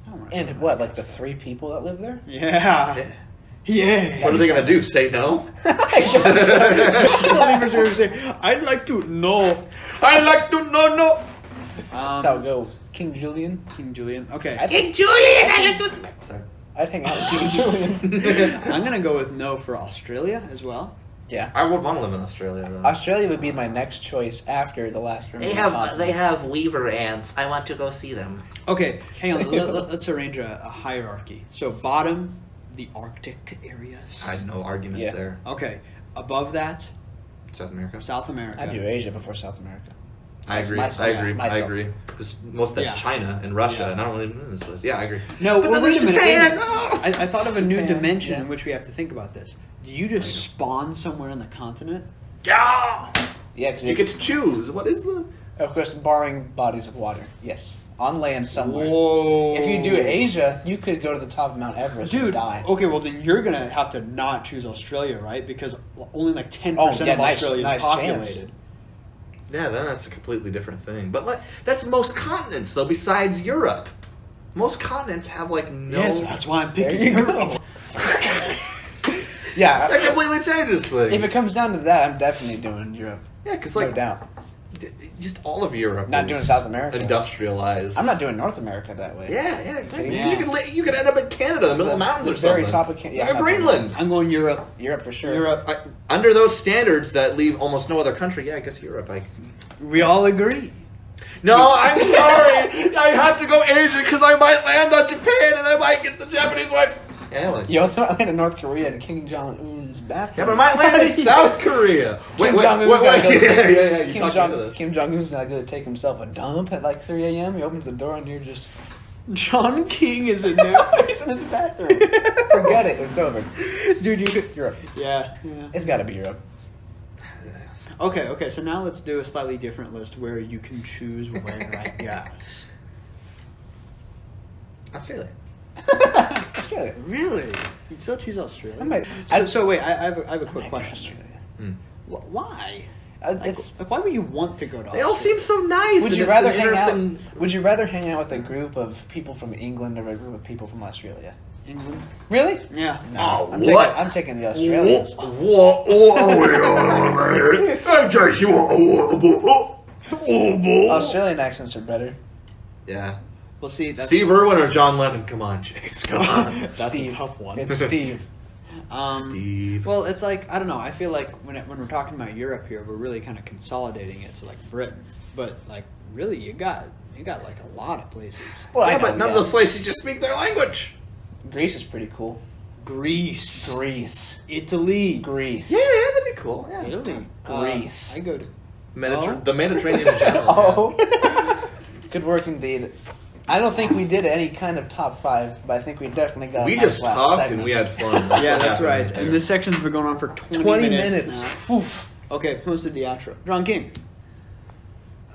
I don't wanna go And to what, like the Madagascar. 3 people that live there? Yeah. Yeah. What are they gonna do? Say no? Lemurs are gonna say, I'd like to know. I like to know. That's how it goes. King Julian. King Julian. Okay. King Julian, I like to. Sorry. I'd hang out with King Julian. I'm gonna go with no for Australia as well. Yeah. I would want to live in Australia though. Australia would be my next choice after the last They remaining have continent. weaver ants. I want to go see them. Okay, hang on. Let's arrange a hierarchy. So bottom, the Arctic areas. I had no arguments Yeah. there. Okay, above that, South America. South America. I'd do Asia before South America. I agree. Myself. I agree. I Myself. agree. Because most of that's Yeah. China and Russia, Yeah. and I don't really live in this place. Yeah, I agree. No, But well, then wait a there's minute. Japan. I thought of a new Japan, dimension yeah. in which we have to think about this. Do you just spawn somewhere on the continent? Yeah. Yeah, because You get to choose. What is the? of course, barring bodies of water. Yes. On land somewhere. Whoa. If you do Asia, you could go to the top of Mount Everest and Dude, die. okay, well then you're gonna have to not choose Australia, right? Because only like 10% Oh, yeah, of nice- Australia nice is populated. chance. Yeah, then that's a completely different thing. But like, that's most continents though. Besides Europe, most continents have like no. Yes, that's why I'm There picking you Europe. go. Yeah. That completely changes things. If it comes down to that, I'm definitely doing Europe. yeah, because No like doubt. just all of Europe. Not is doing South America. Industrialized. I'm not doing North America that way. Yeah, yeah, exactly. Yeah. You could end up in Canada, in the middle of the mountains The or something. very top of Can- yeah, Like I'm not doing Greenland. I'm going Europe. Europe for sure. Europe. Under those standards that leave almost no other country, yeah, I guess Europe. We all agree. No, I'm sorry. I have to go Asia because I might land on Japan and I might get the Japanese wife. Yeah, like, You also land in North Korea to King Jong Un's bathroom. yeah, but I might land in South Korea. Kim Jong Un's gotta go. Yeah, you Kim talked Jong into this. Kim Jong Un's not going to take himself a dump at like 3 a.m. He opens the door and you're just John King is in there. he's in his bathroom. Forget it. It's over. Dude, you could. Europe. Yeah. It's got to be Europe. Okay, so now let's do a slightly different list where you can choose where, I guess. Australia. Australia. Really? You'd still choose Australia? I might- So wait, I have a I quick might go question. Australia. Hmm. Why? It's. Like, why would you want to go to They all seem Australia? so nice. Would and you it's rather an hang out? interesting... Would you rather hang out with a group of people from England or a group of people from Australia? England? Really? Yeah. No, Oh, I'm what? I'm taking the Australians. Australian accents are better. Yeah. Well, see, that's, Steve Irwin or John Lennon? Come on, Chase. Come on. that's Steve. a tough one. It's Steve. Steve. Well, it's like I don't know. I feel like when we're talking about Europe here, we're really kind of consolidating it to like Britain. But like, really, you got like a lot of places. Well, yeah, I know, but none yeah. of those places just speak their language. Greece is pretty cool. Greece, Greece. Italy, Greece. Yeah, that'd be cool. Yeah. Italy, Greece. I go to. The Mediterranean in general. Oh. Good work indeed. I don't think we did any kind of top 5, but I think we definitely got. We a nice just last talked segment. and we had fun. Yeah, what that's happened right. there. And this section's been going on for 20 minutes. now. Oof. Okay, who's the outro? John King.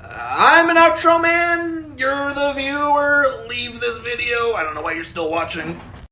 I'm an outro man. You're the viewer. Leave this video. I don't know why you're still watching.